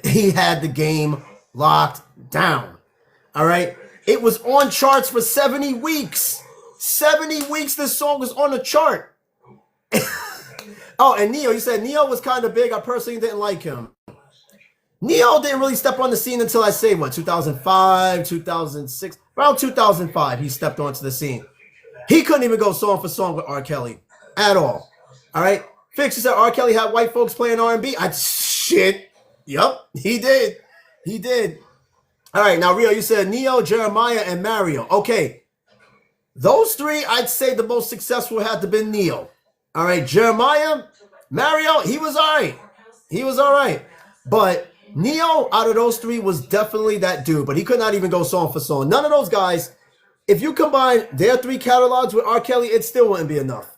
He had the game locked down. All right? It was on charts for 70 weeks. 70 weeks this song was on the chart. Oh, and Neo, you said Neo was kind of big. I personally didn't like him. Neo didn't really step on the scene until I say, what, 2005, 2006? Around 2005, he stepped onto the scene. He couldn't even go song for song with R. Kelly at all. All right? Fix, you said R. Kelly had white folks playing R&B. Shit. Yup, he did. He did. All right, now, Rio, you said Neo, Jeremiah, and Mario. Okay. Those 3, I'd say the most successful had to be Neo. All right, Jeremiah, Mario, he was all right. He was all right. But Neo, out of those 3, was definitely that dude. But he could not even go song for song. None of those guys, if you combine their 3 catalogs with R. Kelly, it still wouldn't be enough.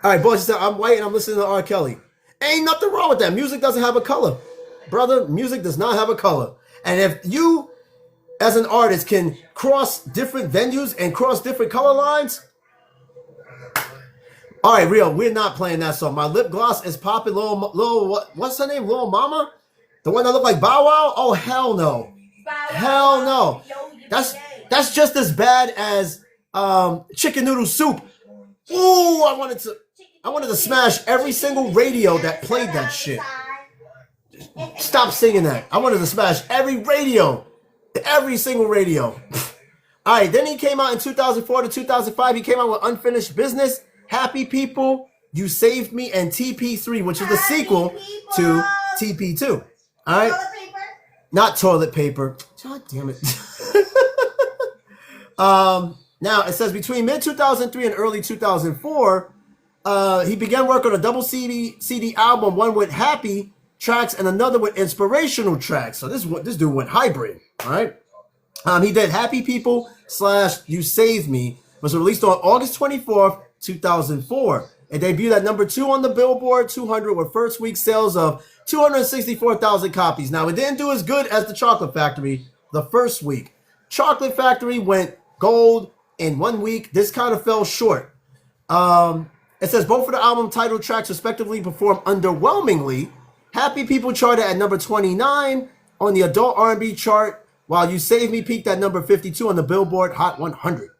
All right, boys, you said, I'm white and I'm listening to R. Kelly. Ain't nothing wrong with that. Music doesn't have a color. Brother, music does not have a color. And if you, as an artist, can cross different venues and cross different color lines, all right, Rio, we're not playing that song. My lip gloss is popping. What's her name? Lil Mama? The one that looked like Bow Wow? Oh, hell no. Hell no. That's just as bad as chicken noodle soup. Ooh, I wanted to smash every single radio that played that shit. Stop singing that. I wanted to smash every radio. Every single radio. All right, then he came out in 2004 to 2005. He came out with Unfinished Business, Happy People, You Saved Me, and TP3, which is the sequel to TP2. All right? Toilet paper? Not toilet paper. God damn it. Now, it says between mid-2003 and early 2004, he began work on a double CD album, one with happy tracks and another with inspirational tracks. So this dude went hybrid, all right? He did Happy People / You Saved Me, was released on August 24th, 2004. It debuted at number 2 on the Billboard 200 with first week sales of 264,000 copies. Now, it didn't do as good as the Chocolate Factory the first week. Chocolate Factory went gold in 1 week. This kind of fell short. It says both of the album title tracks respectively performed underwhelmingly. Happy People charted at number 29 on the adult R&B chart, while You Save Me peaked at number 52 on the Billboard Hot 100.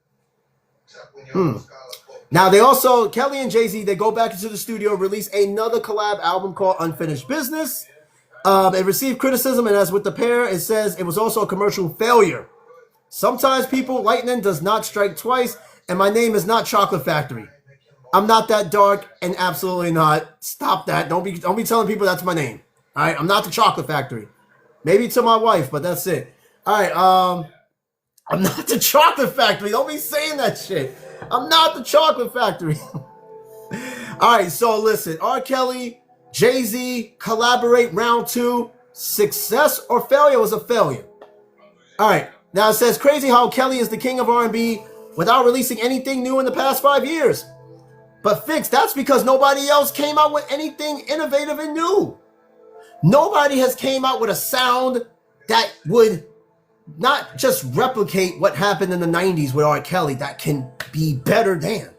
Now, they also, Kelly and Jay-Z, they go back into the studio, release another collab album called Unfinished Business. It received criticism, and as with the pair, it says it was also a commercial failure. Sometimes people, lightning does not strike twice, and my name is not Chocolate Factory. I'm not that dark, and absolutely not. Stop that. Don't be telling people that's my name. All right, I'm not the Chocolate Factory. Maybe to my wife, but that's it. All right, I'm not the Chocolate Factory. Don't be saying that shit. I'm not the Chocolate Factory. All right, so listen. R. Kelly, Jay-Z, collaborate round 2. Success or failure was a failure. All right, now it says crazy how Kelly is the king of R&B without releasing anything new in the past 5 years. But Fix, that's because nobody else came out with anything innovative and new. Nobody has came out with a sound that would not just replicate what happened in the 90s with R. Kelly, that can be better than.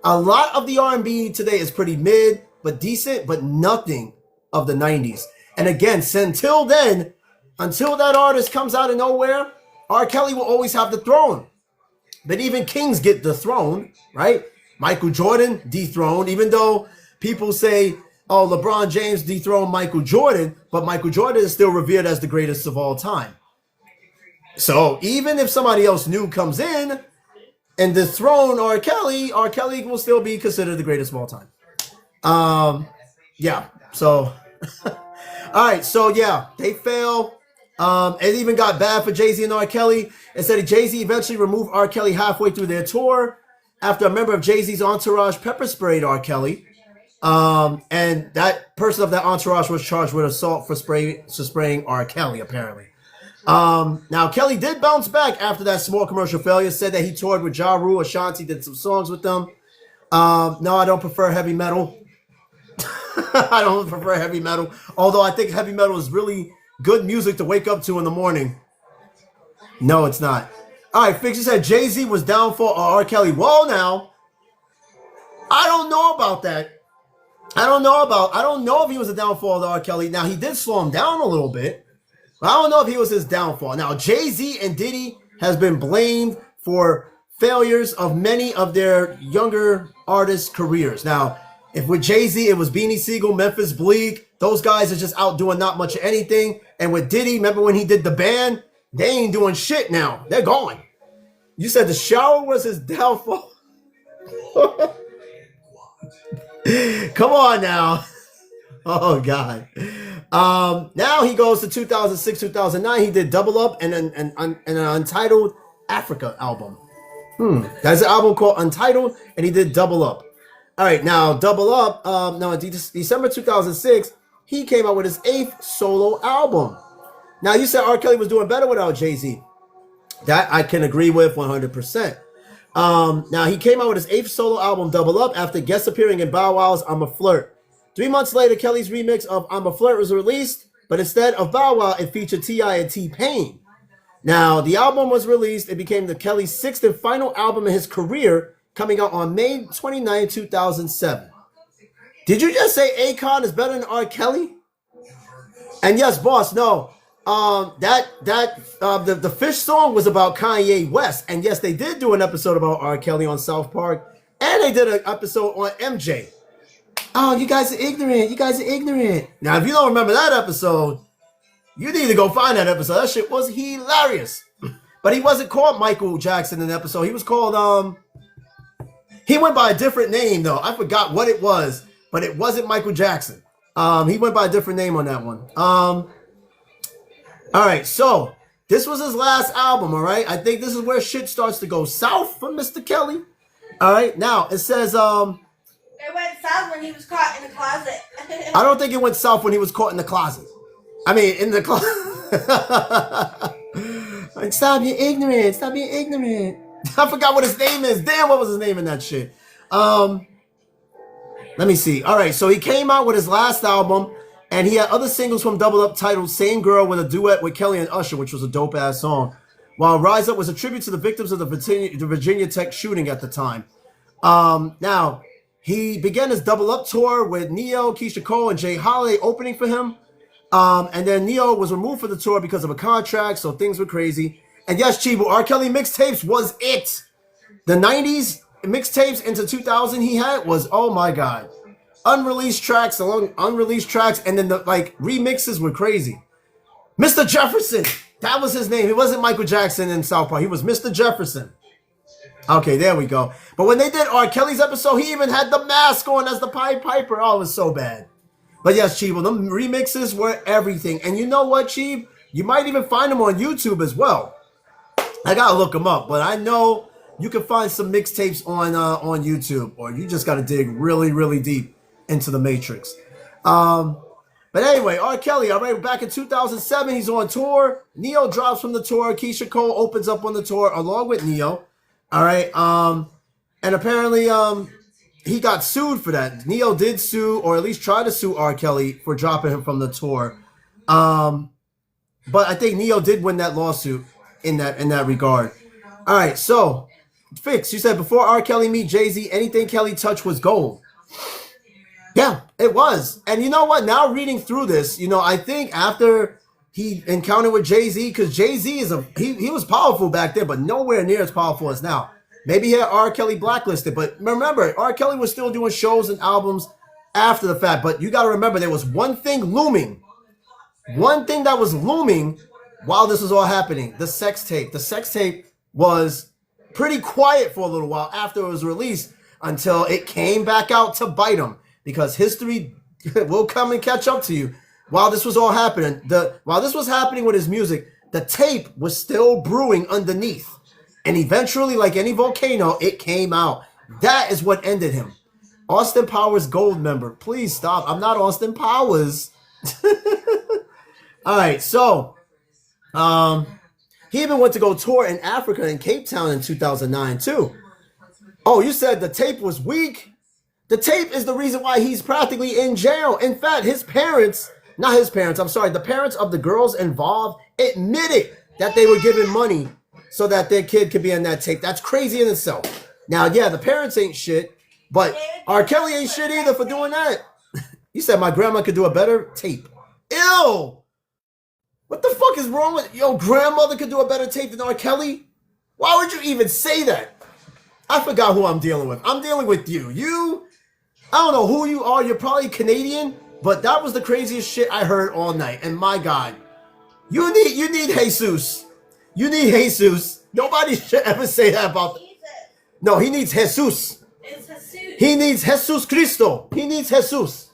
A lot of the R&B today is pretty mid, but decent, but nothing of the 90s. And again, until then, until that artist comes out of nowhere, R. Kelly will always have the throne. But even kings get the throne, right? Michael Jordan dethroned, even though people say, oh, LeBron James dethroned Michael Jordan, but Michael Jordan is still revered as the greatest of all time. So even if somebody else new comes in and dethrone R.Kelly will still be considered the greatest of all time. Yeah, so all right, so yeah, they fail. It even got bad for Jay-Z and R.Kelly. It said Jay-Z eventually removed R.Kelly halfway through their tour after a member of Jay-Z's entourage pepper sprayed R.Kelly. And that person of that entourage was charged with assault for spraying R.Kelly, apparently. Now, Kelly did bounce back after that small commercial failure, said that he toured with Ja Rule, Ashanti, did some songs with them. No, I don't prefer heavy metal. I don't prefer heavy metal, although I think heavy metal is really good music to wake up to in the morning. No, it's not. All right, Fix, you said Jay-Z was down for R. Kelly. Well, now, I don't know about that. I don't know if he was a downfall of R. Kelly. Now, he did slow him down a little bit, but I don't know if he was his downfall. Now, Jay-Z and Diddy has been blamed for failures of many of their younger artists' careers. Now, if with Jay-Z, it was Beanie Siegel, Memphis Bleak. Those guys are just out doing not much of anything. And with Diddy, remember when he did the band? They ain't doing shit now. They're gone. You said the shower was his downfall. Come on now. Oh, God. Now he goes to 2006, 2009. He did Double Up and an Untitled Africa album. That's an album called Untitled, and he did Double Up. All right, now Double Up. Now in December 2006, he came out with his 8th solo album. Now you said R. Kelly was doing better without Jay-Z. That I can agree with 100%. Now he came out with his 8th solo album, Double Up, after guest appearing in Bow Wow's I'm a Flirt. 3 months later, Kelly's remix of I'm a Flirt was released, but instead of Bow Wow, it featured T.I. and T-Pain. Now, the album was released. It became the Kelly's 6th and final album in his career, coming out on May 29, 2007. Did you just say Akon is better than R. Kelly? And yes, boss, no. The Fish song was about Kanye West. And yes, they did do an episode about R. Kelly on South Park. And they did an episode on MJ. Oh, you guys are ignorant. You guys are ignorant. Now, if you don't remember that episode, you need to go find that episode. That shit was hilarious. But he wasn't called Michael Jackson in the episode. He was called, he went by a different name, though. I forgot what it was, but it wasn't Michael Jackson. He went by a different name on that one. All right, so this was his last album, all right? I think this is where shit starts to go south for Mr. Kelly. All right, now it says, It went south when he was caught in the closet. I don't think it went south when he was caught in the closet. I mean, in the closet. Stop being ignorant. Stop being ignorant. I forgot what his name is. Damn, what was his name in that shit? Let me see. All right, so he came out with his last album, and he had other singles from Double Up titled Same Girl with a duet with Kelly and Usher, which was a dope-ass song, while Rise Up was a tribute to the victims of the Virginia Tech shooting at the time. Now, he began his Double Up tour with Neo, Keisha Cole, and Jay Holiday opening for him. And then Neo was removed from the tour because of a contract, so things were crazy. And yes, Chibu, R. Kelly mixtapes was it. The 90s mixtapes into 2000 he had was, oh my God. Unreleased tracks, and then the remixes were crazy. Mr. Jefferson, that was his name. It wasn't Michael Jackson in South Park. He was Mr. Jefferson. Okay, there we go. But when they did R. Kelly's episode, he even had the mask on as the Pied Piper. Oh, it was so bad. But yes, Chief, them remixes were everything. And you know what, Chief? You might even find them on YouTube as well. I gotta look them up, but I know you can find some mixtapes on YouTube, or you just gotta dig really, really deep into the Matrix. But anyway, R. Kelly, all right, back in 2007, he's on tour. Neo drops from the tour. Keisha Cole opens up on the tour along with Neo. All right, and apparently, he got sued for that. Neo did sue, or at least try to sue R. Kelly for dropping him from the tour. But I think Neo did win that lawsuit in that regard. All right, so Fix, you said before R. Kelly meet Jay-Z, anything Kelly touched was gold. Yeah, it was. And you know what? Now reading through this, I think after he encountered with Jay-Z, because Jay-Z he was powerful back then, but nowhere near as powerful as now. Maybe he had R. Kelly blacklisted, but remember, R. Kelly was still doing shows and albums after the fact. But you got to remember, there was one thing looming. One thing that was looming while this was all happening, the sex tape. The sex tape was pretty quiet for a little while after it was released until it came back out to bite him, because history will come and catch up to you. While this was all happening, while this was happening with his music, the tape was still brewing underneath. And eventually, like any volcano, it came out. That is what ended him. Austin Powers Gold member. Please stop. I'm not Austin Powers. All right, so he even went to go tour in Africa in Cape Town in 2009 too. Oh, you said the tape was weak? The tape is the reason why he's practically in jail. In fact, the parents of the girls involved admitted that they were giving money so that their kid could be on that tape. That's crazy in itself. Now, yeah, the parents ain't shit, but R. Kelly ain't shit either for doing that. You said my grandma could do a better tape. Ew! What the fuck is wrong with your grandmother could do a better tape than R. Kelly? Why would you even say that? I forgot who I'm dealing with. I'm dealing with you. I don't know who you are. You're probably Canadian, but that was the craziest shit I heard all night. And my God, you need Jesus. You need Jesus. Nobody should ever say that about. No, he needs Jesus. It's Jesus. He needs Jesus Cristo. He needs Jesus.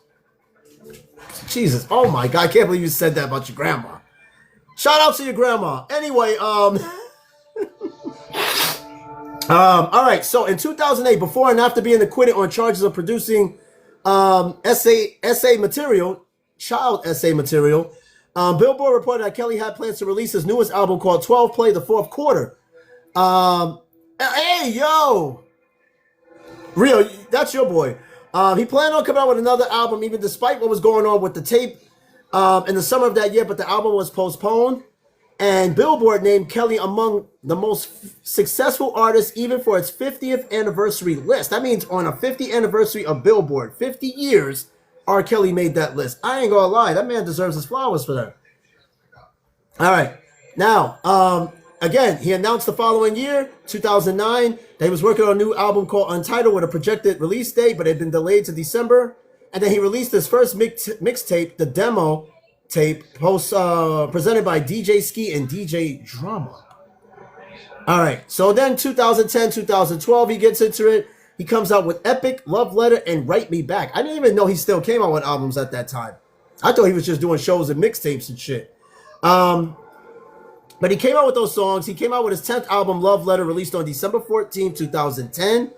Jesus. Oh my God, I can't believe you said that about your grandma. Shout out to your grandma. Anyway, all right. So in 2008, before and after being acquitted on charges of producing essay material, child essay material, Billboard reported that Kelly had plans to release his newest album called 12 Play the fourth quarter. Hey, yo! Rio, that's your boy. He planned on coming out with another album, even despite what was going on with the tape in the summer of that year, but the album was postponed. And Billboard named Kelly among the most successful artists, even for its 50th anniversary list. That means on a 50th anniversary of Billboard, 50 years, R. Kelly made that list. I ain't gonna lie, that man deserves his flowers for that. All right. Now, again, he announced the following year, 2009, that he was working on a new album called Untitled with a projected release date, but it had been delayed to December. And then he released his first mixtape, the demo tape, presented by DJ Ski and DJ Drama. All right. So then 2010, 2012, he gets into it. He comes out with Epic, Love Letter, and Write Me Back. I didn't even know he still came out with albums at that time. I thought he was just doing shows and mixtapes and shit. But he came out with those songs. He came out with his 10th album, Love Letter, released on December 14, 2010,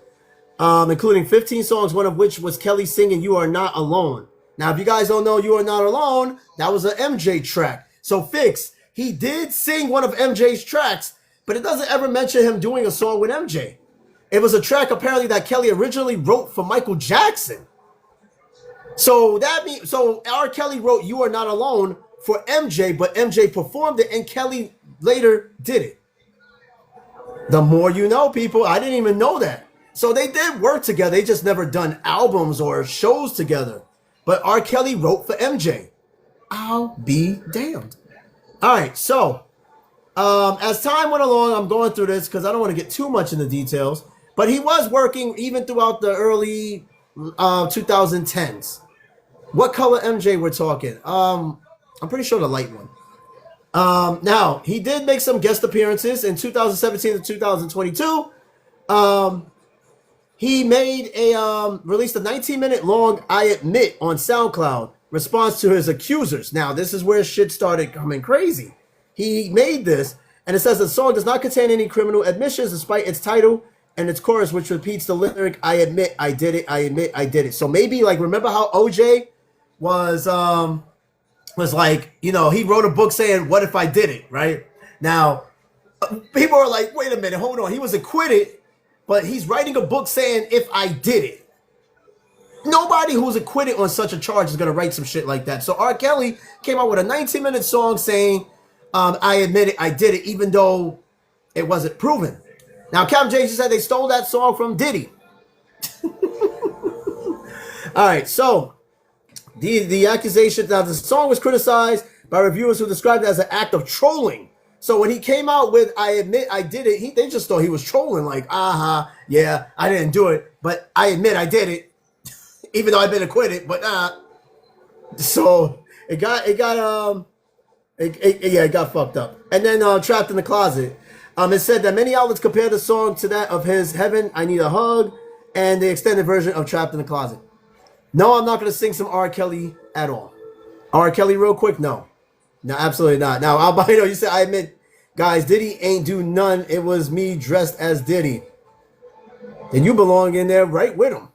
including 15 songs, one of which was Kelly singing You Are Not Alone. Now, if you guys don't know You Are Not Alone, that was an MJ track. So Fix, he did sing one of MJ's tracks, but it doesn't ever mention him doing a song with MJ. It was a track apparently that Kelly originally wrote for Michael Jackson. So that means, so R. Kelly wrote You Are Not Alone for MJ, but MJ performed it and Kelly later did it. The more you know, people. I didn't even know that. So they did work together. They just never done albums or shows together. But R. Kelly wrote for MJ. I'll be damned. All right, so as time went along, I'm going through this because I don't want to get too much into details. But he was working even throughout the early 2010s. What color MJ we're talking? I'm pretty sure the light one. Now, he did make some guest appearances in 2017 to 2022. He made released a 19-minute long I Admit on SoundCloud response to his accusers. Now, this is where shit started coming crazy. He made this, and it says the song does not contain any criminal admissions despite its title and its chorus, which repeats the lyric, I admit, I did it, I admit, I did it. So maybe, like, remember how OJ was like, you know, he wrote a book saying, what if I did it, right? Now, people are like, wait a minute, hold on. He was acquitted, but he's writing a book saying, if I did it. Nobody who's acquitted on such a charge is going to write some shit like that. So R. Kelly came out with a 19-minute song saying, I admit it, I did it, even though it wasn't proven. Now, Captain J said they stole that song from Diddy. All right, so the accusation, now the song was criticized by reviewers who described it as an act of trolling So when he came out with "I admit I did it," they just thought he was trolling, like, yeah, I didn't do it, but I admit I did it, even though I've been acquitted. But so it got fucked up. And then Trapped in the Closet. It said that many outlets compared the song to that of his "Heaven, I Need a Hug" and the extended version of "Trapped in the Closet." No, I'm not going to sing some R. Kelly at all. R. Kelly real quick? No, absolutely not. Now, Albino, you said, I admit, guys, Diddy ain't do none. It was me dressed as Diddy. Then you belong in there right with him.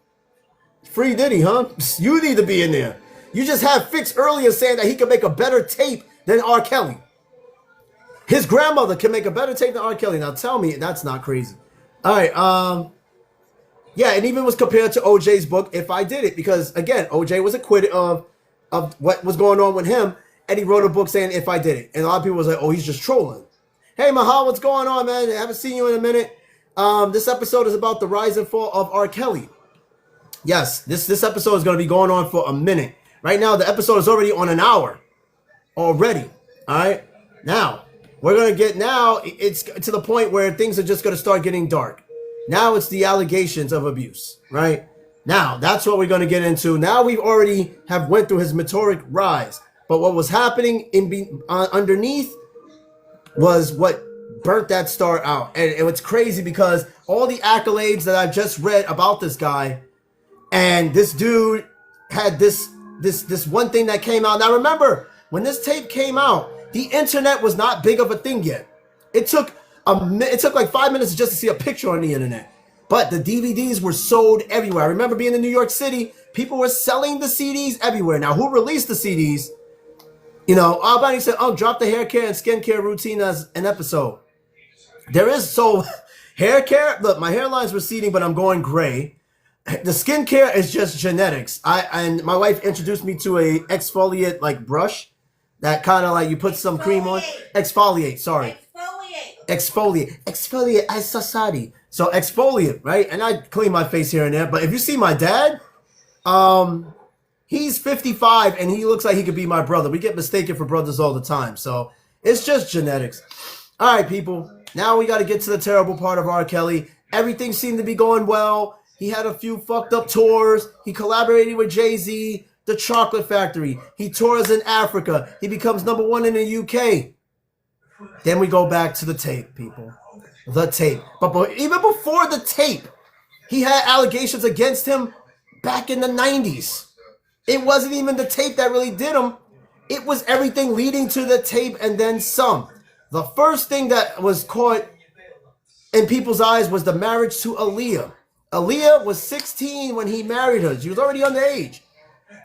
Free Diddy, huh? You need to be in there. You just had Fix earlier saying that he could make a better tape than R. Kelly. His grandmother can make a better tape than R. Kelly. Now tell me that's not crazy. All right, yeah, and even was compared to OJ's book, If I Did It, because again, OJ was acquitted of what was going on with him, and he wrote a book saying If I Did It. And a lot of people was like, oh, he's just trolling. Hey, Mahal, what's going on, man? I haven't seen you in a minute. This episode is about the rise and fall of R. Kelly. Yes, this episode is going to be going on for a minute. Right now, the episode is already on an hour. Already. All right? Now, we're going to get now, it's to the point where things are just going to start getting dark. Now it's the allegations of abuse, right? Now, that's what we're going to get into. Now we've already have went through his meteoric rise. But what was happening underneath was what burnt that star out. And it's crazy because all the accolades that I've just read about this guy, and this dude had this one thing that came out. Now remember, when this tape came out, the internet was not big of a thing yet. It took like 5 minutes just to see a picture on the internet. But the DVDs were sold everywhere. I remember being in New York City, people were selling the CDs everywhere. Now, who released the CDs? You know, Albany said, oh, drop the hair care and skincare routine as an episode. There is, so hair care, look, my hairline's receding, but I'm going gray. The skincare is just genetics. And my wife introduced me to a exfoliate like brush that kind of like you put some cream on. Exfoliate, sorry. Exfoliate, I sorry. So exfoliate, right? And I clean my face here and there. But if you see my dad, he's 55 and he looks like he could be my brother. We get mistaken for brothers all the time. So it's just genetics. All right, people. Now we got to get to the terrible part of R. Kelly. Everything seemed to be going well. He had a few fucked up tours. He collaborated with Jay-Z, The Chocolate Factory. He tours in Africa. He becomes #1 in the UK. Then we go back to the tape, people. The tape. But even before the tape, he had allegations against him back in the 90s. It wasn't even the tape that really did him. It was everything leading to the tape and then some. The first thing that was caught in people's eyes was the marriage to Aaliyah. Aaliyah was 16 when he married her. She was already underage.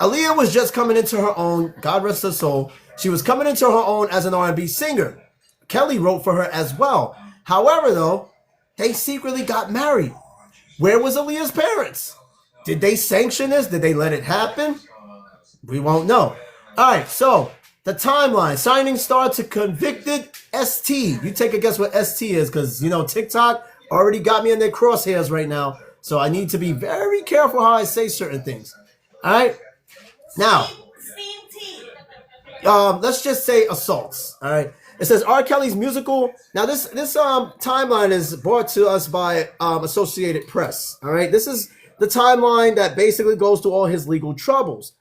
Aaliyah was just coming into her own. God rest her soul. She was coming into her own as an R&B singer. Kelly wrote for her as well. However, though, they secretly got married. Where was Aaliyah's parents? Did they sanction this? Did they let it happen? We won't know. All right, so the timeline. Signing star to convicted ST. You take a guess what ST is because, you know, TikTok already got me in their crosshairs right now. So I need to be very careful how I say certain things. All right? Now, let's just say assaults. All right? It says R. Kelly's musical. Now, this timeline is brought to us by Associated Press. All right? This is the timeline that basically goes through all his legal troubles.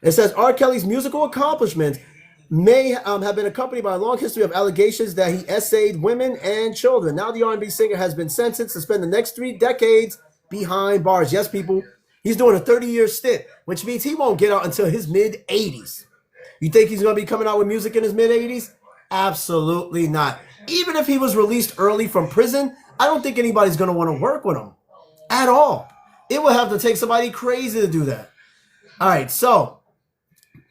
It says R. Kelly's musical accomplishments may have been accompanied by a long history of allegations that he essayed women and children. Now the R&B singer has been sentenced to spend the next 3 decades behind bars. Yes, people, he's doing a 30-year stint, which means he won't get out until his mid-80s. You think he's going to be coming out with music in his mid-80s? Absolutely not. Even if he was released early from prison, I don't think anybody's going to want to work with him at all. It would have to take somebody crazy to do that. All right, so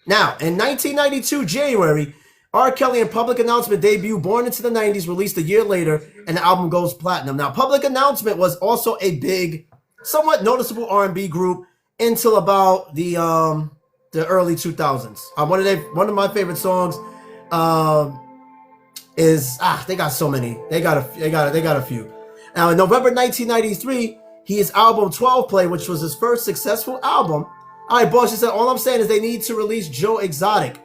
now, in 1992, January, R. Kelly and Public Announcement debut Born Into the 90s released a year later, and the album goes platinum. Now, Public Announcement was also a big, somewhat noticeable R&B group until about the early 2000s. One of my favorite songs is they got so many. They got a few. Now, in November 1993, his album 12 Play, which was his first successful album. All right, boss, she said, all I'm saying is they need to release Joe Exotic.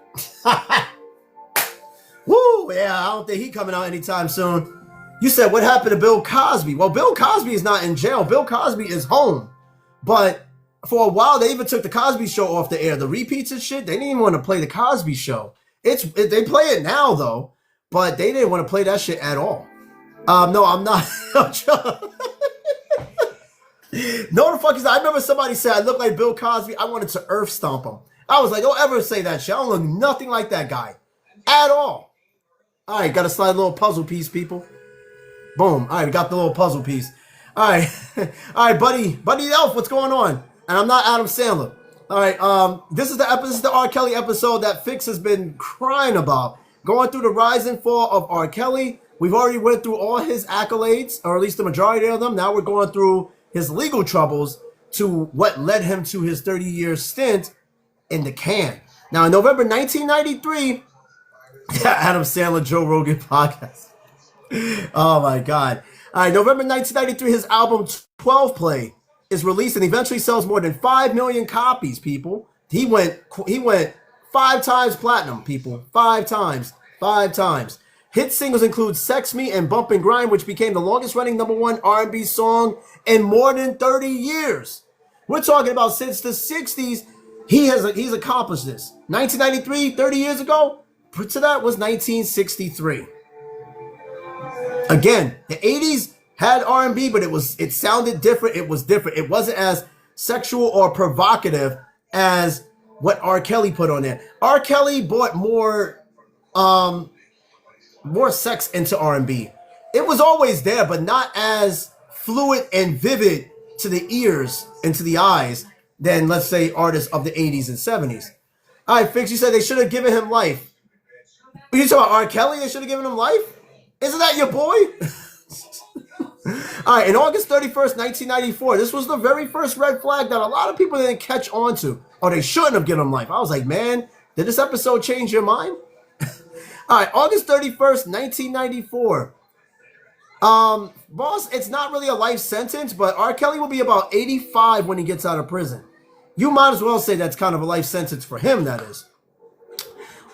Woo! Yeah, I don't think he's coming out anytime soon. You said, what happened to Bill Cosby? Well, Bill Cosby is not in jail. Bill Cosby is home. But for a while, they even took the Cosby Show off the air. The repeats and shit, they didn't even want to play the Cosby Show. They play it now, though, but they didn't want to play that shit at all. No, I'm not. No, the fuck is that? I remember somebody said I look like Bill Cosby. I wanted to earth stomp him. I was like, don't ever say that shit. I don't look nothing like that guy at all. All right, got to slide a little puzzle piece, people. Boom. All right, we got the little puzzle piece. All right. All right, buddy Elf, what's going on? And I'm not Adam Sandler. All right, this is the R. Kelly episode that Fix has been crying about. Going through the rise and fall of R. Kelly. We've already went through all his accolades, or at least the majority of them. Now we're going through his legal troubles to what led him to his 30-year stint in the can. Now, in November 1993, Adam Sandler, Joe Rogan podcast. Oh, my God. All right, November 1993, his album 12 Play is released and eventually sells more than 5 million copies, people. He went 5 times platinum, people. 5 times. 5 times. Hit singles include Sex Me and Bump and Grind, which became the longest-running #1 R&B song in more than 30 years. We're talking about since the 60s, he's accomplished this. 1993, 30 years ago, to that was 1963. Again, the 80s had R&B, but it sounded different. It was different. It wasn't as sexual or provocative as what R. Kelly put on there. R. Kelly brought more sex into R&B. It was always there, but not as fluid and vivid to the ears and to the eyes than, let's say, artists of the 80s and 70s. All right, Fix, you said they should have given him life. Are you talking about R. Kelly? They should have given him life? Isn't that your boy? All right, in August 31st, 1994, this was the very first red flag that a lot of people didn't catch on to. Or they shouldn't have given him life. I was like, man, did this episode change your mind? All right, August 31st, 1994. Boss, it's not really a life sentence, but R. Kelly will be about 85 when he gets out of prison. You might as well say that's kind of a life sentence for him, that is.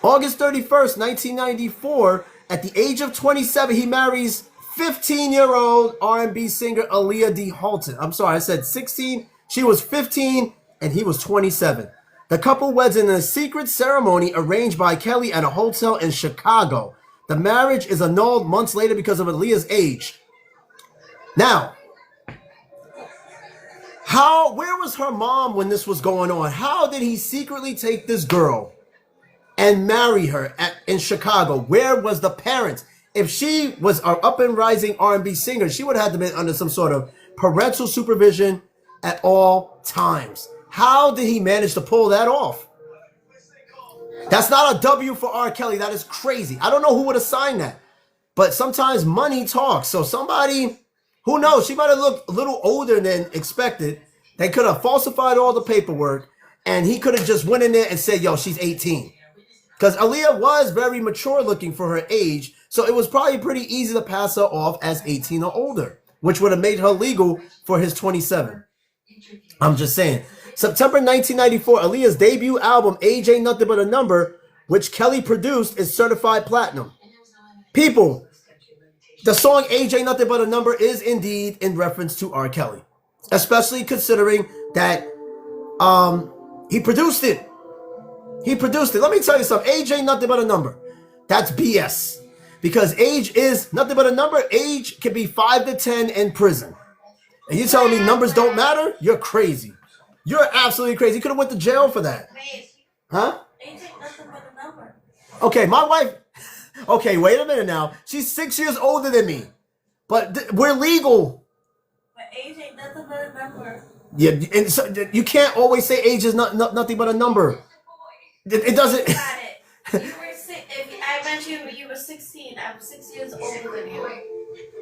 August 31st, 1994, at the age of 27, he marries 15-year-old R&B singer Aaliyah D. Halton. I'm sorry, I said 16. She was 15, and he was 27. The couple weds in a secret ceremony arranged by Kelly at a hotel in Chicago. The marriage is annulled months later because of Aaliyah's age. Now, where was her mom when this was going on? How did he secretly take this girl and marry her in Chicago? Where was the parents? If she was an up and rising R&B singer, she would have had to be under some sort of parental supervision at all times. How did he manage to pull that off? That's not a W for R. Kelly. That is crazy. I don't know who would have signed that. But sometimes money talks. So somebody, who knows, she might have looked a little older than expected. They could have falsified all the paperwork. And he could have just went in there and said, yo, she's 18. Because Aaliyah was very mature looking for her age. So it was probably pretty easy to pass her off as 18 or older, which would have made her legal for his 27. I'm just saying. September 1994, Aaliyah's debut album, Age Ain't Nothing But a Number, which Kelly produced, is certified platinum. People, the song Age Ain't Nothing But a Number is indeed in reference to R. Kelly, especially considering that he produced it. He produced it. Let me tell you something. Age ain't nothing but a number. That's BS. Because age is nothing but a number. Age can be 5 to 10 in prison. And you telling me numbers don't matter? You're crazy. You're absolutely crazy. You could have went to jail for that. Huh? Age ain't nothing but a number. Okay, my wife... Okay, wait a minute now. She's 6 years older than me. But we're legal. But age ain't nothing but a number. Yeah, and so you can't always say age is nothing but a number. It doesn't... Got it. If I mentioned you were 16, I'm 6 years older than you.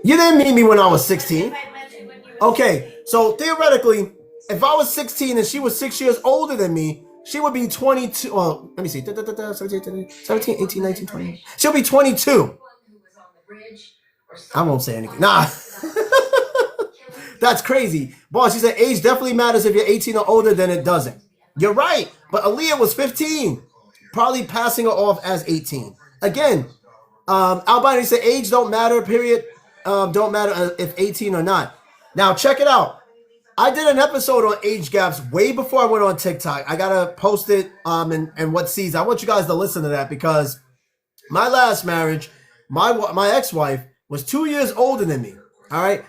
You didn't meet me when I was 16. If I mentioned when you were Okay, 16. so theoretically, if I was 16 and she was 6 years older than me, she would be 22. Well, let me see. 17, 18, 19, 20. She'll be 22. I won't say anything. Nah. That's crazy. Boss, she said age definitely matters if you're 18 or older than it doesn't. You're right. But Aaliyah was 15. Probably passing her off as 18. Again, Albino said age don't matter, period. Don't matter if 18 or not. Now, check it out. I did an episode on age gaps way before I went on TikTok. I gotta post it and what season. I want you guys to listen to that because my last marriage, my ex-wife was 2 years older than me. All right.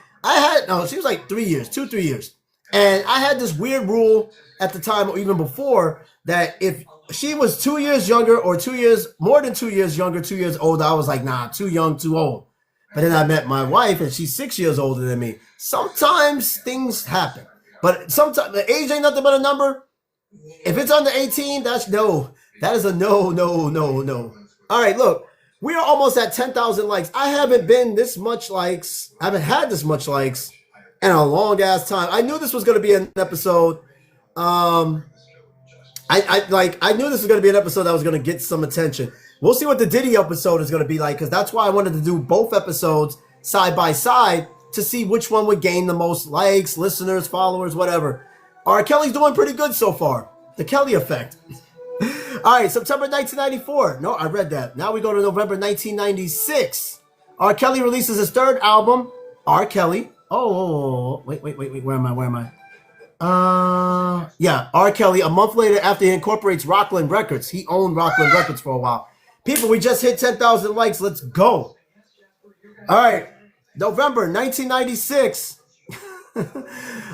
She was like 3 years, 3 years. And I had this weird rule at the time, or even before, that if she was 2 years younger or 2 years, more than 2 years younger, 2 years older, I was like, nah, too young, too old. But then I met my wife and she's 6 years older than me. Sometimes things happen. But sometimes the age ain't nothing but a number. If it's under 18, that's no. That is a no, no, no, no. All right, look. We are almost at 10,000 likes. I haven't been this much likes. I haven't had this much likes in a long ass time. I knew this was going to be an episode. I knew this was going to be an episode that was going to get some attention. We'll see what the Diddy episode is going to be like, because that's why I wanted to do both episodes side by side to see which one would gain the most likes, listeners, followers, whatever. R.Kelly's doing pretty good so far. The Kelly effect. All right, September 1994. No, I read that. Now we go to November 1996. R.Kelly releases his third album, R.Kelly. Wait. Where am I? Yeah, R.Kelly. A month later, after he incorporates Rockland Records. He owned Rockland Records for a while. People, we just hit 10,000 likes. Let's go. All right, November 1996.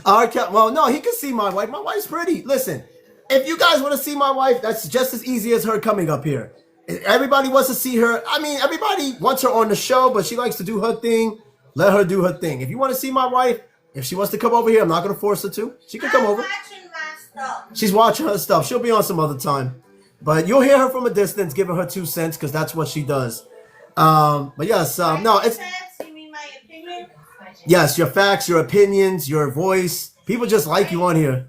R.Kelly. Well, no, he can see my wife. My wife's pretty. Listen. If you guys want to see my wife, that's just as easy as her coming up here. Everybody wants to see her. I mean, everybody wants her on the show, but she likes to do her thing. Let her do her thing. If you want to see my wife, if she wants to come over here, I'm not going to force her to. She can come over. Watching my stuff. She's watching her stuff. She'll be on some other time. But you'll hear her from a distance giving her 2 cents because that's what she does. But yes, no, it's... You mean my opinion? Yes, your facts, your opinions, your voice. People just like you on here.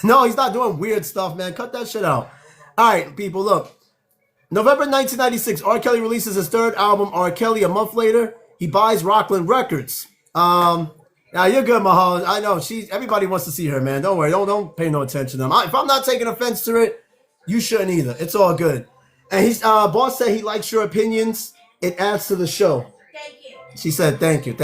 No, he's not doing weird stuff, man. Cut that shit out. All right, people, look. November 1996, R. Kelly releases his third album, R. Kelly. A month later, he buys Rockland Records. Now you're good, Mahal. I know everybody wants to see her, man. Don't worry. Don't pay no attention to them. If I'm not taking offense to it, you shouldn't either. It's all good. And he's boss said he likes your opinions. It adds to the show. Thank you. She said, thank you.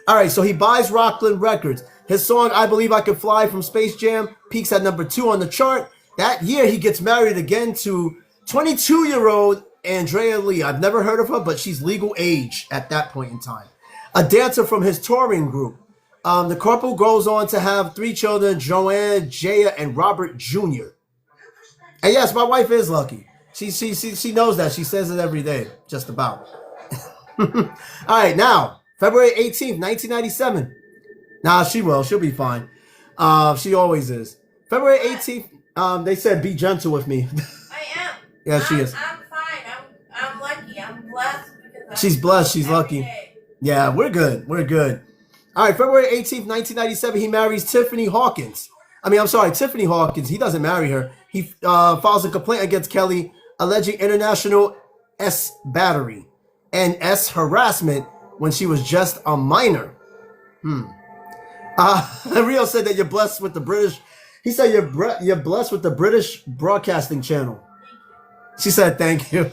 All right, so he buys Rockland Records. His song, I Believe I Could Fly from Space Jam, peaks at number 2 on the chart. That year, he gets married again to 22-year-old Andrea Lee. I've never heard of her, but she's legal age at that point in time. A dancer from his touring group. The couple goes on to have 3 children, Joanne, Jaya, and Robert Jr. And yes, my wife is lucky. She knows that. She says it every day, just about. All right, now, February 18th, 1997. Nah, she will. She'll be fine. She always is. February 18th, they said be gentle with me. I am. Yeah, she is. I'm fine. I'm lucky. I'm blessed. She's blessed. She's lucky. Day. Yeah, we're good. We're good. All right, February 18th, 1997, he marries Tiffany Hawkins. Tiffany Hawkins. He doesn't marry her. He files a complaint against Kelly alleging international S battery and S harassment when she was just a minor. Rio said that you're blessed with the British. He said you're blessed with the British Broadcasting Channel. She said thank you.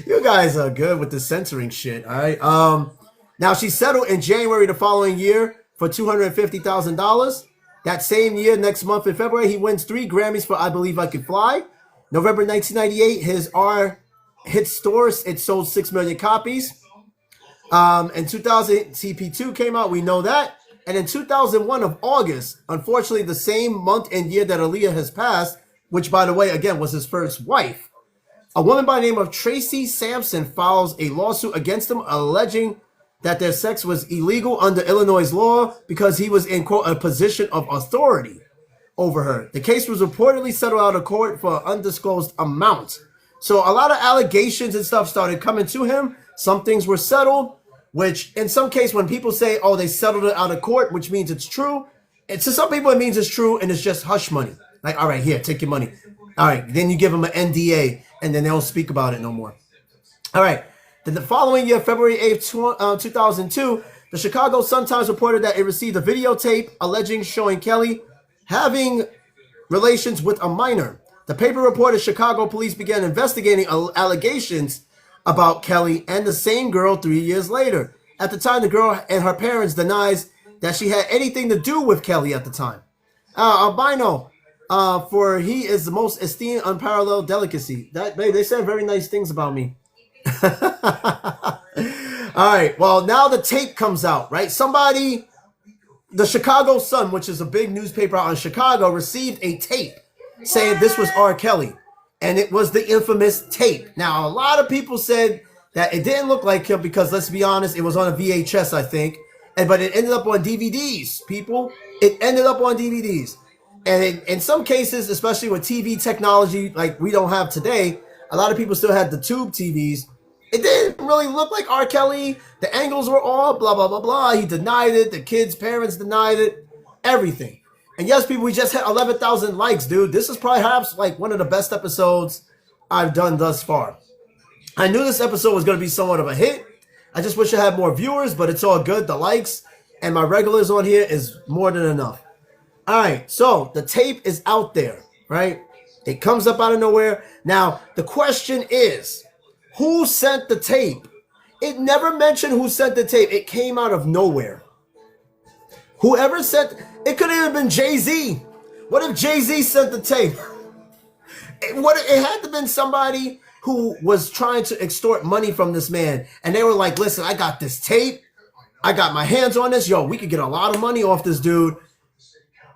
You guys are good with the censoring shit, all right? Now she settled in January the following year for $250,000. That same year, next month in February, he wins 3 Grammys for I Believe I Could Fly. November 1998, his R hit stores. It sold 6 million copies. In 2000, TP2 came out. We know that. And in 2001 of August, unfortunately, the same month and year that Aaliyah has passed, which, by the way, again, was his first wife, a woman by the name of Tracy Sampson files a lawsuit against him, alleging that their sex was illegal under Illinois law because he was in, quote, a position of authority over her. The case was reportedly settled out of court for an undisclosed amount. So a lot of allegations and stuff started coming to him. Some things were settled, which in some case, when people say, oh, they settled it out of court, which means it's true. And to some people, it means it's true and it's just hush money. Like, all right, here, take your money. All right, then you give them an NDA and then they don't speak about it no more. All right, then the following year, February 8th, 2002, the Chicago Sun-Times reported that it received a videotape alleging showing Kelly having relations with a minor. The paper reported Chicago police began investigating allegations about Kelly and the same girl 3 years later. At the time, the girl and her parents denies that she had anything to do with Kelly at the time. Albino, for he is the most esteemed, unparalleled delicacy. They said very nice things about me. All right, well, now the tape comes out, right? Somebody, the Chicago Sun, which is a big newspaper out in Chicago, received a tape saying this was R. Kelly. And it was the infamous tape. Now, a lot of people said that it didn't look like him because, let's be honest, it was on a VHS, I think. But it ended up on DVDs, people. It ended up on DVDs. And in some cases, especially with TV technology like we don't have today, a lot of people still had the tube TVs. It didn't really look like R. Kelly. The angles were all blah, blah, blah, blah. He denied it. The kids' parents denied it. Everything. And yes, people, we just hit 11,000 likes, dude. This is perhaps like one of the best episodes I've done thus far. I knew this episode was going to be somewhat of a hit. I just wish I had more viewers, but it's all good. The likes and my regulars on here is more than enough. All right, so the tape is out there, right? It comes up out of nowhere. Now, the question is, who sent the tape? It never mentioned who sent the tape. It came out of nowhere. Whoever sent, it could have even been Jay-Z. What if Jay-Z sent the tape? It had to have been somebody who was trying to extort money from this man. And they were like, listen, I got this tape. I got my hands on this. Yo, we could get a lot of money off this dude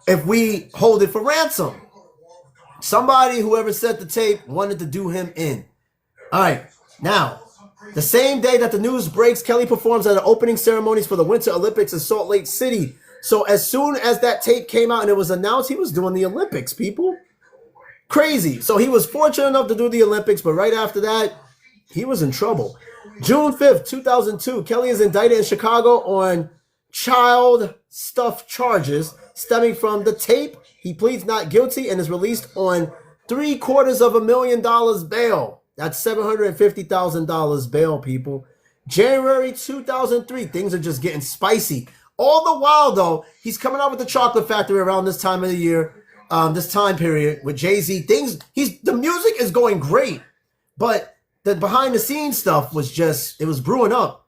if we hold it for ransom. Somebody, whoever sent the tape, wanted to do him in. All right, now, the same day that the news breaks, Kelly performs at the opening ceremonies for the Winter Olympics in Salt Lake City. So as soon as that tape came out and it was announced, he was doing the Olympics, people. Crazy. So he was fortunate enough to do the Olympics, but right after that, he was in trouble. June 5th, 2002, Kelly is indicted in Chicago on child stuff charges stemming from the tape. He pleads not guilty and is released on $750,000 bail. That's $750,000 bail, people. January 2003, things are just getting spicy. All the while, though, he's coming out with the Chocolate Factory around this time of the year, this time period with Jay-Z. The music is going great, but the behind-the-scenes stuff was just, it was brewing up.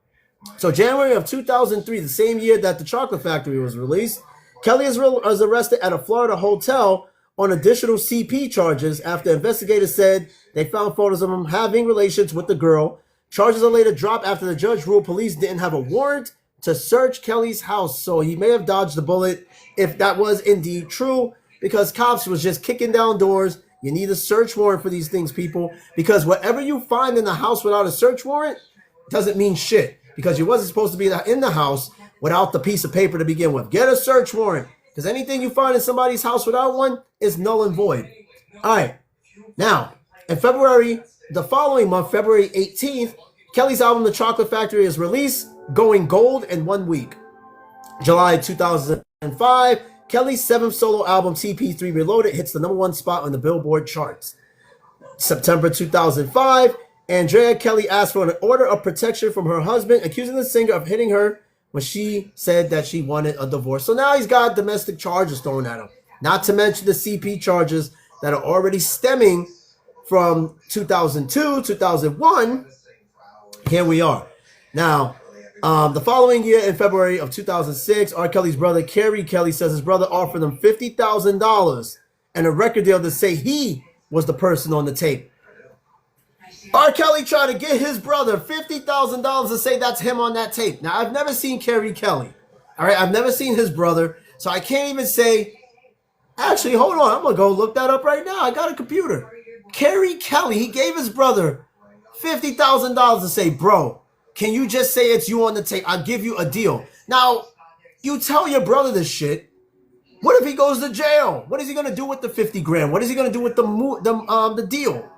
So January of 2003, the same year that the Chocolate Factory was released, Kelly is arrested at a Florida hotel on additional CP charges after investigators said they found photos of him having relations with the girl. Charges are later dropped after the judge ruled police didn't have a warrant to search Kelly's house. So he may have dodged the bullet if that was indeed true, because cops was just kicking down doors. You need a search warrant for these things, people, because whatever you find in the house without a search warrant doesn't mean shit, because you wasn't supposed to be in the house without the piece of paper to begin with. Get a search warrant, because anything you find in somebody's house without one is null and void. All right. Now, in February, the following month, February 18th, Kelly's album, The Chocolate Factory, is released, going gold in 1 week. July 2005, Kelly's seventh solo album, TP3 Reloaded, hits the #1 spot on the Billboard charts. September 2005, Andrea Kelly asked for an order of protection from her husband, accusing the singer of hitting her when she said that she wanted a divorce. So now he's got domestic charges thrown at him. Not to mention the CP charges that are already stemming from 2002, 2001. Here we are. Now, the following year, in February of 2006, R. Kelly's brother, Kerry Kelly, says his brother offered him $50,000 and a record deal to say he was the person on the tape. R. Kelly tried to get his brother $50,000 to say that's him on that tape. Now, I've never seen Kerry Kelly. All right, I've never seen his brother, so I can't even say. Actually, hold on. I'm going to go look that up right now. I got a computer. Kerry Kelly, he gave his brother $50,000 to say, bro, can you just say it's you on the tape? I'll give you a deal. Now, you tell your brother this shit. What if he goes to jail? What is he going to do with the 50 grand? What is he going to do with the deal?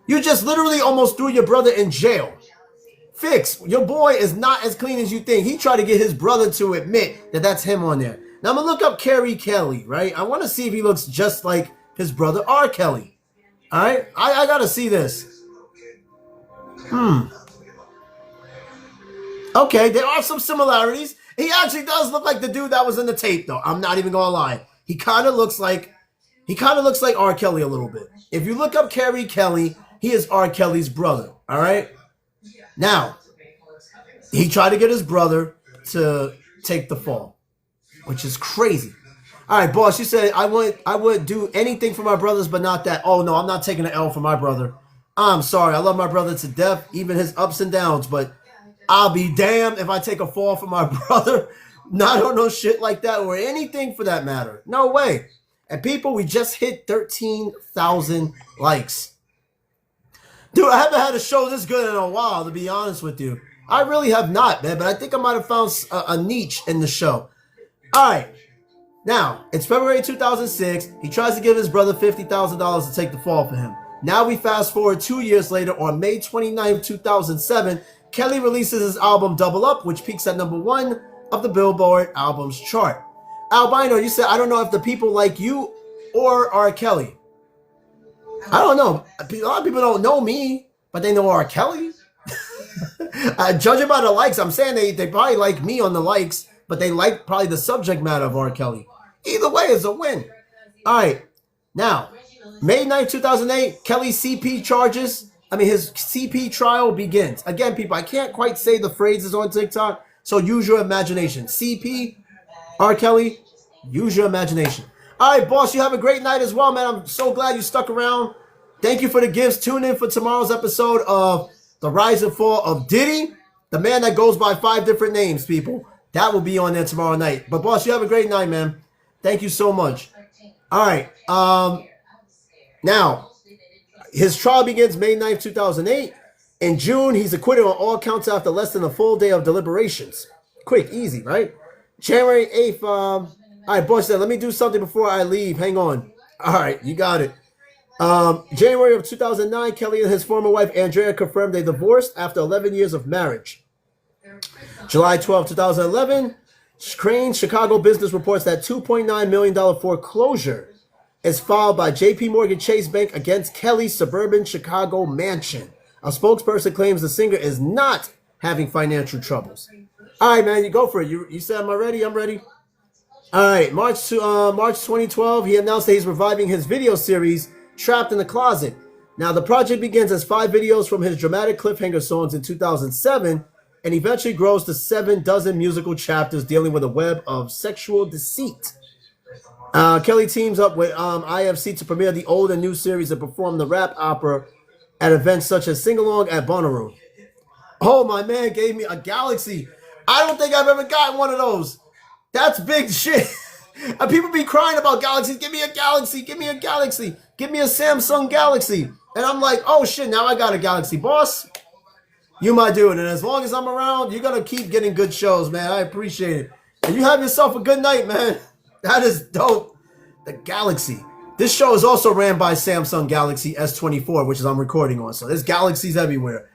You just literally almost threw your brother in jail. Fix, your boy is not as clean as you think. He tried to get his brother to admit that that's him on there. Now, I'm going to look up Kerry Kelly, right? I want to see if he looks just like his brother, R. Kelly. All right? I got to see this. Okay, there are some similarities. He actually does look like the dude that was in the tape, though. I'm not even going to lie. He kind of looks like He kind of looks like R. Kelly a little bit. If you look up Kerry Kelly, he is R. Kelly's brother. All right. Now, he tried to get his brother to take the fall, which is crazy. All right, boss, you said I would do anything for my brothers, but not that. Oh, no, I'm not taking an L for my brother. I'm sorry. I love my brother to death, even his ups and downs, but I'll be damned if I take a fall for my brother. Not on no shit like that or anything for that matter. No way. And people, we just hit 13,000 likes. Dude, I haven't had a show this good in a while, to be honest with you. I really have not, man, but I think I might have found a niche in the show. All right. Now, it's February 2006. He tries to give his brother $50,000 to take the fall for him. Now we fast forward 2 years later. On May 29, 2007, Kelly releases his album Double Up, which peaks at #1 of the Billboard Albums chart. Albino, you said, I don't know if the people like you or R. Kelly. I don't know. A lot of people don't know me, but they know R. Kelly. Judging by the likes, I'm saying they probably like me on the likes, but they like probably the subject matter of R. Kelly. Either way, it's a win. All right. Now, May 9th, 2008, Kelly's CP his CP trial begins. Again, people, I can't quite say the phrases on TikTok, so use your imagination. CP, R. Kelly, use your imagination. All right, boss, you have a great night as well, man. I'm so glad you stuck around. Thank you for the gifts. Tune in for tomorrow's episode of The Rise and Fall of Diddy, the man that goes by 5 different names, people. That will be on there tomorrow night. But, boss, you have a great night, man. Thank you so much. All right. Now, his trial begins May 9th, 2008. In June, he's acquitted on all counts after less than a full day of deliberations. Quick, easy, right? January 8th. All right, boss said, let me do something before I leave. Hang on. All right, you got it. January of 2009, Kelly and his former wife, Andrea, confirmed they divorced after 11 years of marriage. July 12, 2011, Crane Chicago Business reports that $2.9 million foreclosure is filed by J.P. Morgan Chase Bank against Kelly's suburban Chicago mansion. A spokesperson claims the singer is not having financial troubles. All right, man, you go for it. You said, am I ready? I'm ready. All right, March 2012, he announced that he's reviving his video series, Trapped in the Closet. Now, the project begins as 5 videos from his dramatic cliffhanger songs in 2007 and eventually grows to 7 dozen musical chapters dealing with a web of sexual deceit. Kelly teams up with IFC to premiere the old and new series and perform the rap opera at events such as Sing Along at Bonnaroo. Oh, my man gave me a Galaxy. I don't think I've ever gotten one of those. That's big shit. And people be crying about Galaxies. Give me a Galaxy. Give me a Galaxy. Give me a Samsung Galaxy. And I'm like, oh, shit, now I got a Galaxy. Boss, you my dude. And as long as I'm around, you're going to keep getting good shows, man. I appreciate it. And you have yourself a good night, man. That is dope. The Galaxy. This show is also ran by Samsung Galaxy S24, which is I'm recording on. So there's Galaxies everywhere.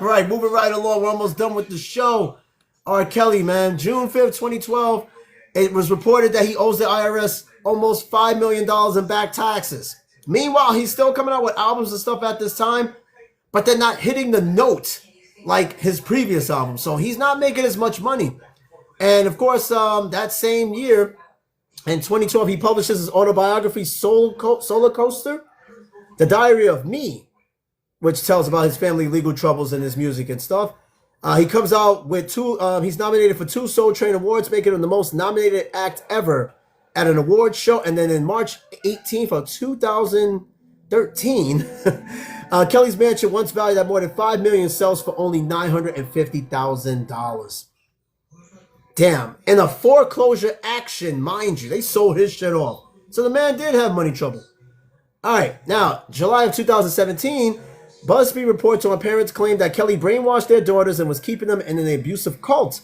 Right, moving right along. We're almost done with the show. R. Kelly, man. June 5th, 2012. It was reported that he owes the IRS almost $5 million in back taxes. Meanwhile, he's still coming out with albums and stuff at this time, but they're not hitting the note like his previous album. So he's not making as much money. And of course, that same year, in 2012, he publishes his autobiography, Solar Coaster, The Diary of Me, which tells about his family legal troubles and his music and stuff. He comes out with 2, he's nominated for 2 Soul Train Awards, making him the most nominated act ever at an award show. And then in March 18th of 2013, Kelly's mansion, once valued at more than $5 million, sells for only $950,000. Damn. In a foreclosure action, mind you, they sold his shit off. So the man did have money trouble. All right. Now, July of 2017, BuzzFeed reports on parents claimed that Kelly brainwashed their daughters and was keeping them in an abusive cult.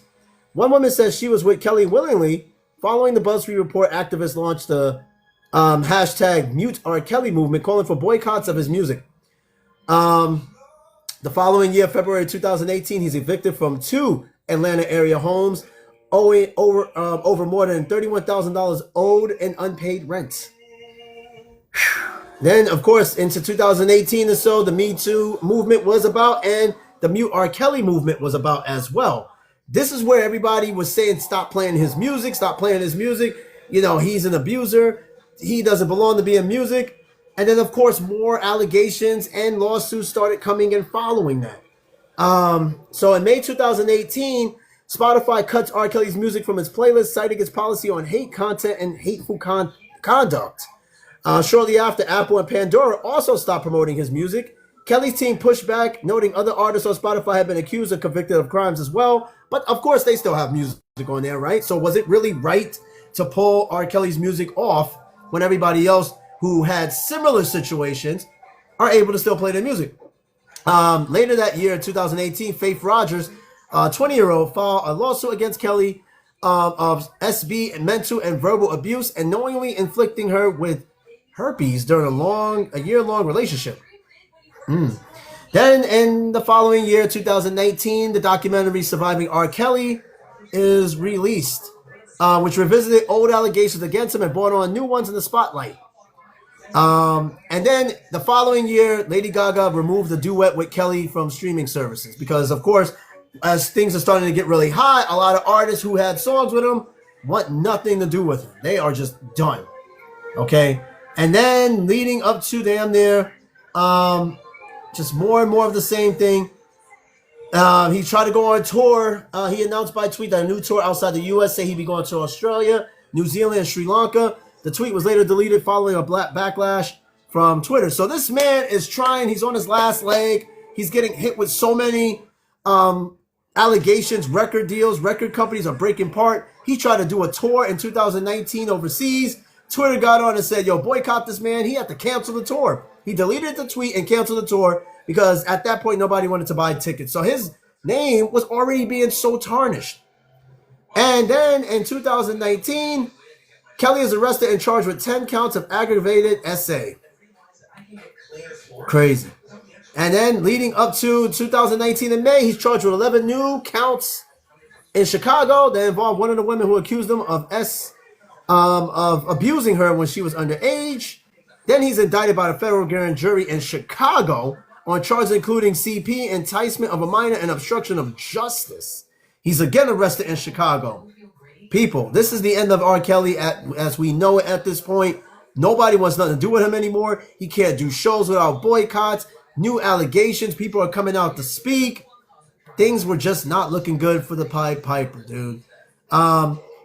One woman says she was with Kelly willingly. Following the BuzzFeed report, activists launched the hashtag Mute R. Kelly movement, calling for boycotts of his music. The following year, February 2018, he's evicted from 2 Atlanta area homes, owing over more than $31,000 owed in unpaid rent. Then, of course, into 2018 or so, the Me Too movement was about, and the Mute R. Kelly movement was about as well. This is where everybody was saying, stop playing his music, stop playing his music. You know, he's an abuser. he doesn't belong to be in music. And then, of course, more allegations and lawsuits started coming in following that. So in May 2018, Spotify cuts R. Kelly's music from its playlist, citing its policy on hate content and hateful conduct. Shortly after, Apple and Pandora also stopped promoting his music. Kelly's team pushed back, noting other artists on Spotify have been accused or convicted of crimes as well. But of course, they still have music on there, right? So was it really right to pull R. Kelly's music off when everybody else who had similar situations are able to still play their music? Later that year, 2018, Faith Rogers, a 20-year-old, filed a lawsuit against Kelly of SB and mental and verbal abuse and knowingly inflicting her with herpes during a year-long relationship. Then in the following year, 2019, the documentary Surviving R. Kelly is released, which revisited old allegations against him and brought on new ones in the spotlight. And then the following year, Lady Gaga removed the duet with Kelly from streaming services because, of course, as things are starting to get really hot, a lot of artists who had songs with him want nothing to do with him. They are just done. Okay? And then leading up to damn near just more and more of the same thing. He tried to go on tour. He announced by tweet that a new tour outside the U.S. say he'd be going to Australia, New Zealand, and Sri Lanka. The tweet was later deleted following a backlash from Twitter. So this man is trying. He's on his last leg. He's getting hit with so many allegations, record deals. Record companies are breaking apart. He tried to do a tour in 2019 overseas. Twitter got on and said, yo, boycott this man. He had to cancel the tour. He deleted the tweet and canceled the tour because at that point, nobody wanted to buy tickets. So his name was already being so tarnished. And then in 2019, Kelly is arrested and charged with 10 counts of aggravated SA. Crazy. And then leading up to 2019 in May, he's charged with 11 new counts in Chicago that involved one of the women who accused him of abusing her when she was underage. Then he's indicted by the federal grand jury in Chicago on charges including CP, enticement of a minor, and obstruction of justice. He's again arrested in Chicago. People, this is the end of R. Kelly as we know it at this point. Nobody wants nothing to do with him anymore. He can't do shows without boycotts. New allegations. People are coming out to speak. Things were just not looking good for the Pied Piper, dude.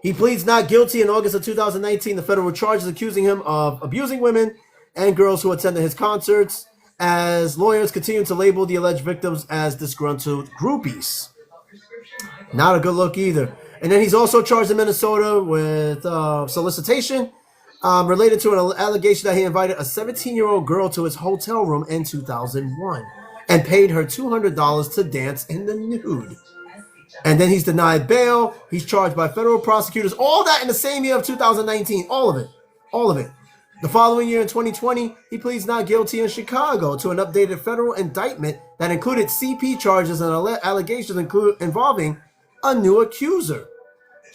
He pleads not guilty in August of 2019. The federal charges accusing him of abusing women and girls who attended his concerts, as lawyers continue to label the alleged victims as disgruntled groupies. Not a good look either. And then he's also charged in Minnesota with solicitation related to an allegation that he invited a 17-year-old girl to his hotel room in 2001 and paid her $200 to dance in the nude. And then he's denied bail. He's charged by federal prosecutors. All that in the same year of 2019. All of it. All of it. The following year in 2020, he pleads not guilty in Chicago to an updated federal indictment that included CP charges and allegations involving a new accuser.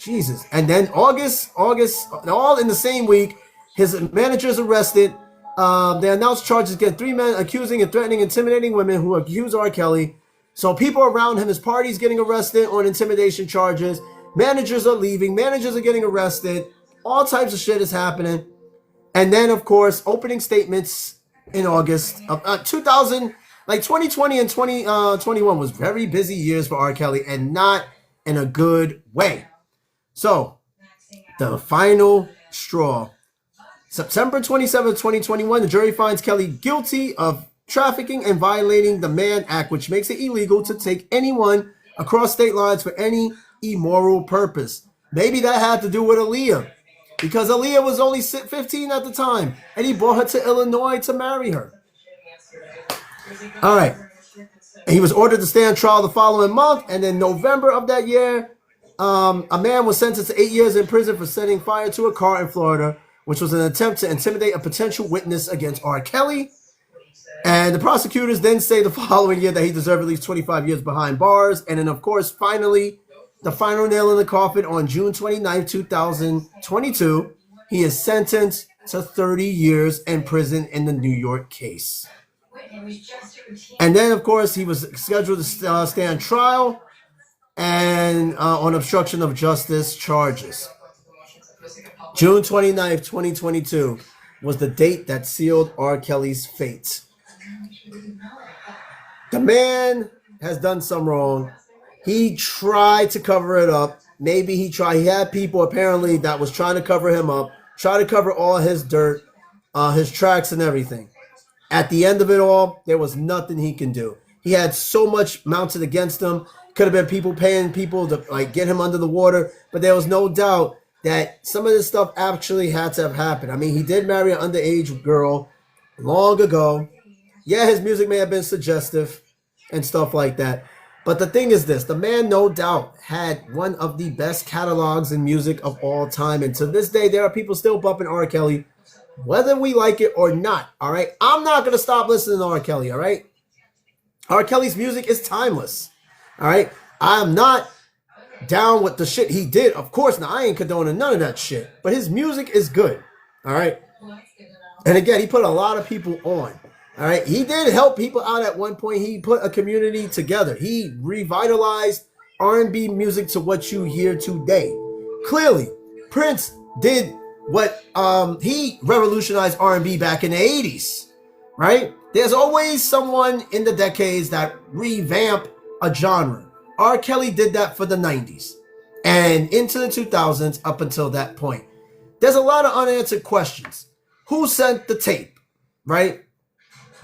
Jesus. And then August, all in the same week, his manager is arrested. They announced charges against 3 men accusing and threatening, intimidating women who accuse R. Kelly. So people around him, his party's getting arrested on intimidation charges. Managers are leaving. Managers are getting arrested. All types of shit is happening. And then, of course, opening statements in August of 2000, like 2020 and 2021 was very busy years for R. Kelly and not in a good way. So, the final straw. September 27, 2021, the jury finds Kelly guilty of trafficking and violating the Mann Act, which makes it illegal to take anyone across state lines for any immoral purpose. Maybe that had to do with Aaliyah, because Aaliyah was only 15 at the time, and he brought her to Illinois to marry her. All right. And he was ordered to stand trial the following month, and in November of that year, a man was sentenced to 8 years in prison for setting fire to a car in Florida, which was an attempt to intimidate a potential witness against R. Kelly. And the prosecutors then say the following year that he deserved at least 25 years behind bars. And then, of course, finally, the final nail in the coffin on June 29, 2022, he is sentenced to 30 years in prison in the New York case. And then, of course, he was scheduled to stand trial and on obstruction of justice charges. June 29th, 2022 was the date that sealed R. Kelly's fate. The man has done some wrong. He tried to cover it up. Maybe he tried. He had people apparently that was trying to cover him up, try to cover all his dirt, his tracks and everything. At the end of it all, there was nothing he can do. He had so much mounted against him. Could have been people paying people to like get him under the water, but there was no doubt that some of this stuff actually had to have happened. I mean, he did marry an underage girl long ago. Yeah, his music may have been suggestive and stuff like that. But the thing is this, the man no doubt had one of the best catalogs in music of all time. And to this day, there are people still bumping R. Kelly, whether we like it or not, all right? I'm not going to stop listening to R. Kelly, all right? R. Kelly's music is timeless, all right? I'm not down with the shit he did. Of course, now I ain't condoning none of that shit. But his music is good, all right? And again, he put a lot of people on. All right, he did help people out at one point. He put a community together. He revitalized R&B music to what you hear today. Clearly, Prince did what he revolutionized R&B back in the 80s, right? There's always someone in the decades that revamp a genre. R. Kelly did that for the 90s and into the 2000s up until that point. There's a lot of unanswered questions. Who sent the tape, right?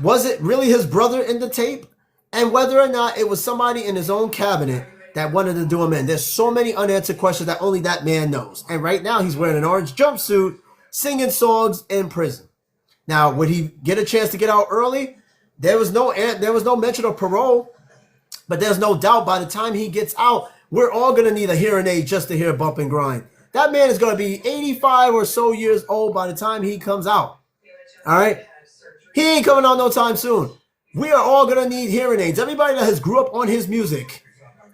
Was it really his brother in the tape? And whether or not it was somebody in his own cabinet that wanted to do him in. There's so many unanswered questions that only that man knows. And right now he's wearing an orange jumpsuit, singing songs in prison. Now, would he get a chance to get out early? There was no mention of parole. But there's no doubt by the time he gets out, we're all going to need a hearing aid just to hear bump and grind. That man is going to be 85 or so years old by the time he comes out. All right? He ain't coming out no time soon. We are all going to need hearing aids. Everybody that has grew up on his music.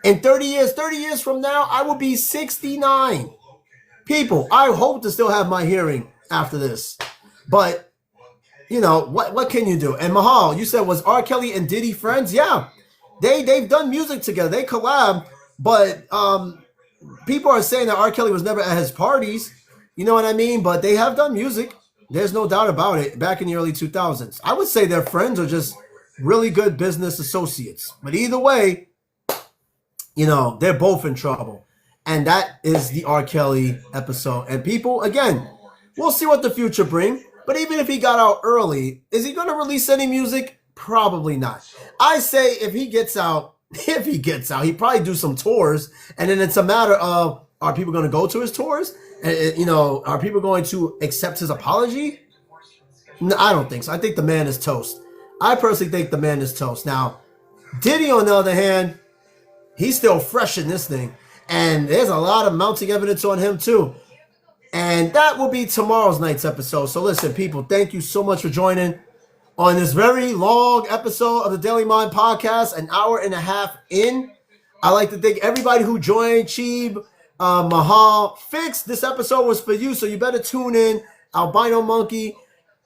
In 30 years from now, I will be 69. People, I hope to still have my hearing after this. But, you know, what can you do? And Mahal, you said, was R. Kelly and Diddy friends? Yeah. They've done music together. They collab. But people are saying that R. Kelly was never at his parties. You know what I mean? But they have done music. There's no doubt about it. Back in the early 2000s. I would say they're friends or just really good business associates. But either way, you know, they're both in trouble. And that is the R. Kelly episode. And people, again, we'll see what the future brings. But even if he got out early, is he going to release any music? Probably not. I say if he gets out, he'd probably do some tours. And then it's a matter of, are people going to go to his tours? And, you know, are people going to accept his apology? No, I don't think so. I think the man is toast. I personally think the man is toast. Now, Diddy, on the other hand, he's still fresh in this thing. And there's a lot of mounting evidence on him, too. And that will be tomorrow's night's episode. So listen, people, thank you so much for joining on this very long episode of the Daily Mind Podcast, an hour and a half in. I'd like to thank everybody who joined. Cheeb, Mahal, Fix, this episode was for you, so you better tune in. Albino Monkey,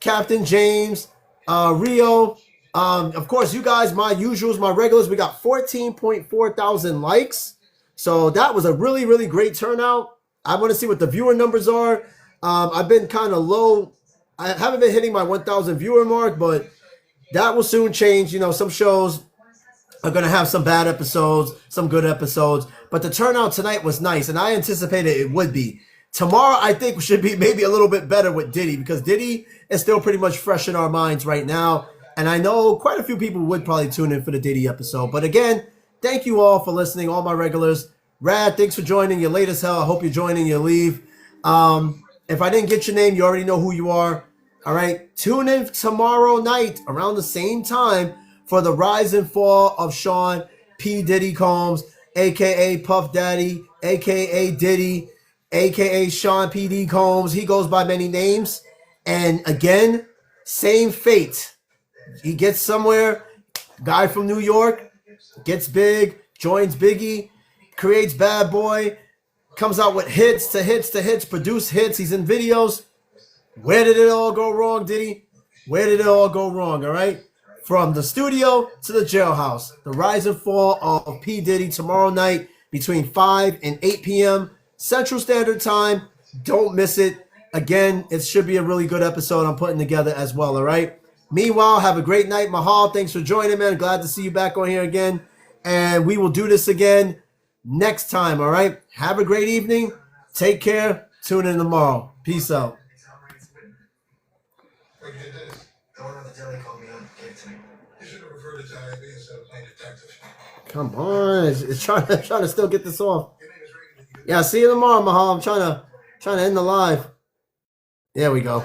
Captain James, Rio. Of course, you guys, my usuals, my regulars, we got 14.4 thousand likes. So that was a really, really great turnout. I want to see what the viewer numbers are. I've been kind of low. I haven't been hitting my 1,000 viewer mark, but that will soon change. You know, some shows are going to have some bad episodes, some good episodes. But the turnout tonight was nice, and I anticipated it would be. Tomorrow, I think, should be maybe a little bit better with Diddy, because Diddy is still pretty much fresh in our minds right now. And I know quite a few people would probably tune in for the Diddy episode. But again, thank you all for listening, all my regulars. Rad, thanks for joining. You're late as hell. I hope you're joining your leave. If I didn't get your name, you already know who you are. All right. Tune in tomorrow night around the same time for the rise and fall of Sean P. Diddy Combs, a.k.a. Puff Daddy, a.k.a. Diddy, a.k.a. Sean P. D. Combs. He goes by many names. And again, same fate. He gets somewhere. Guy from New York gets big, joins Biggie, creates Bad Boy, comes out with hits to hits to hits, produce hits. He's in videos. Where did it all go wrong, Diddy? Where did it all go wrong, all right? From the studio to the jailhouse. The rise and fall of P. Diddy tomorrow night between 5 and 8 p.m. Central Standard Time. Don't miss it. Again, it should be a really good episode I'm putting together as well, all right? Meanwhile, have a great night, Mahal. Thanks for joining, man. Glad to see you back on here again. And we will do this again next time, all right? Have a great evening. Take care. Tune in tomorrow. Peace out. Come on. It's trying to still get this off. Yeah, see you tomorrow, Mahal. I'm trying to end the live. There we go.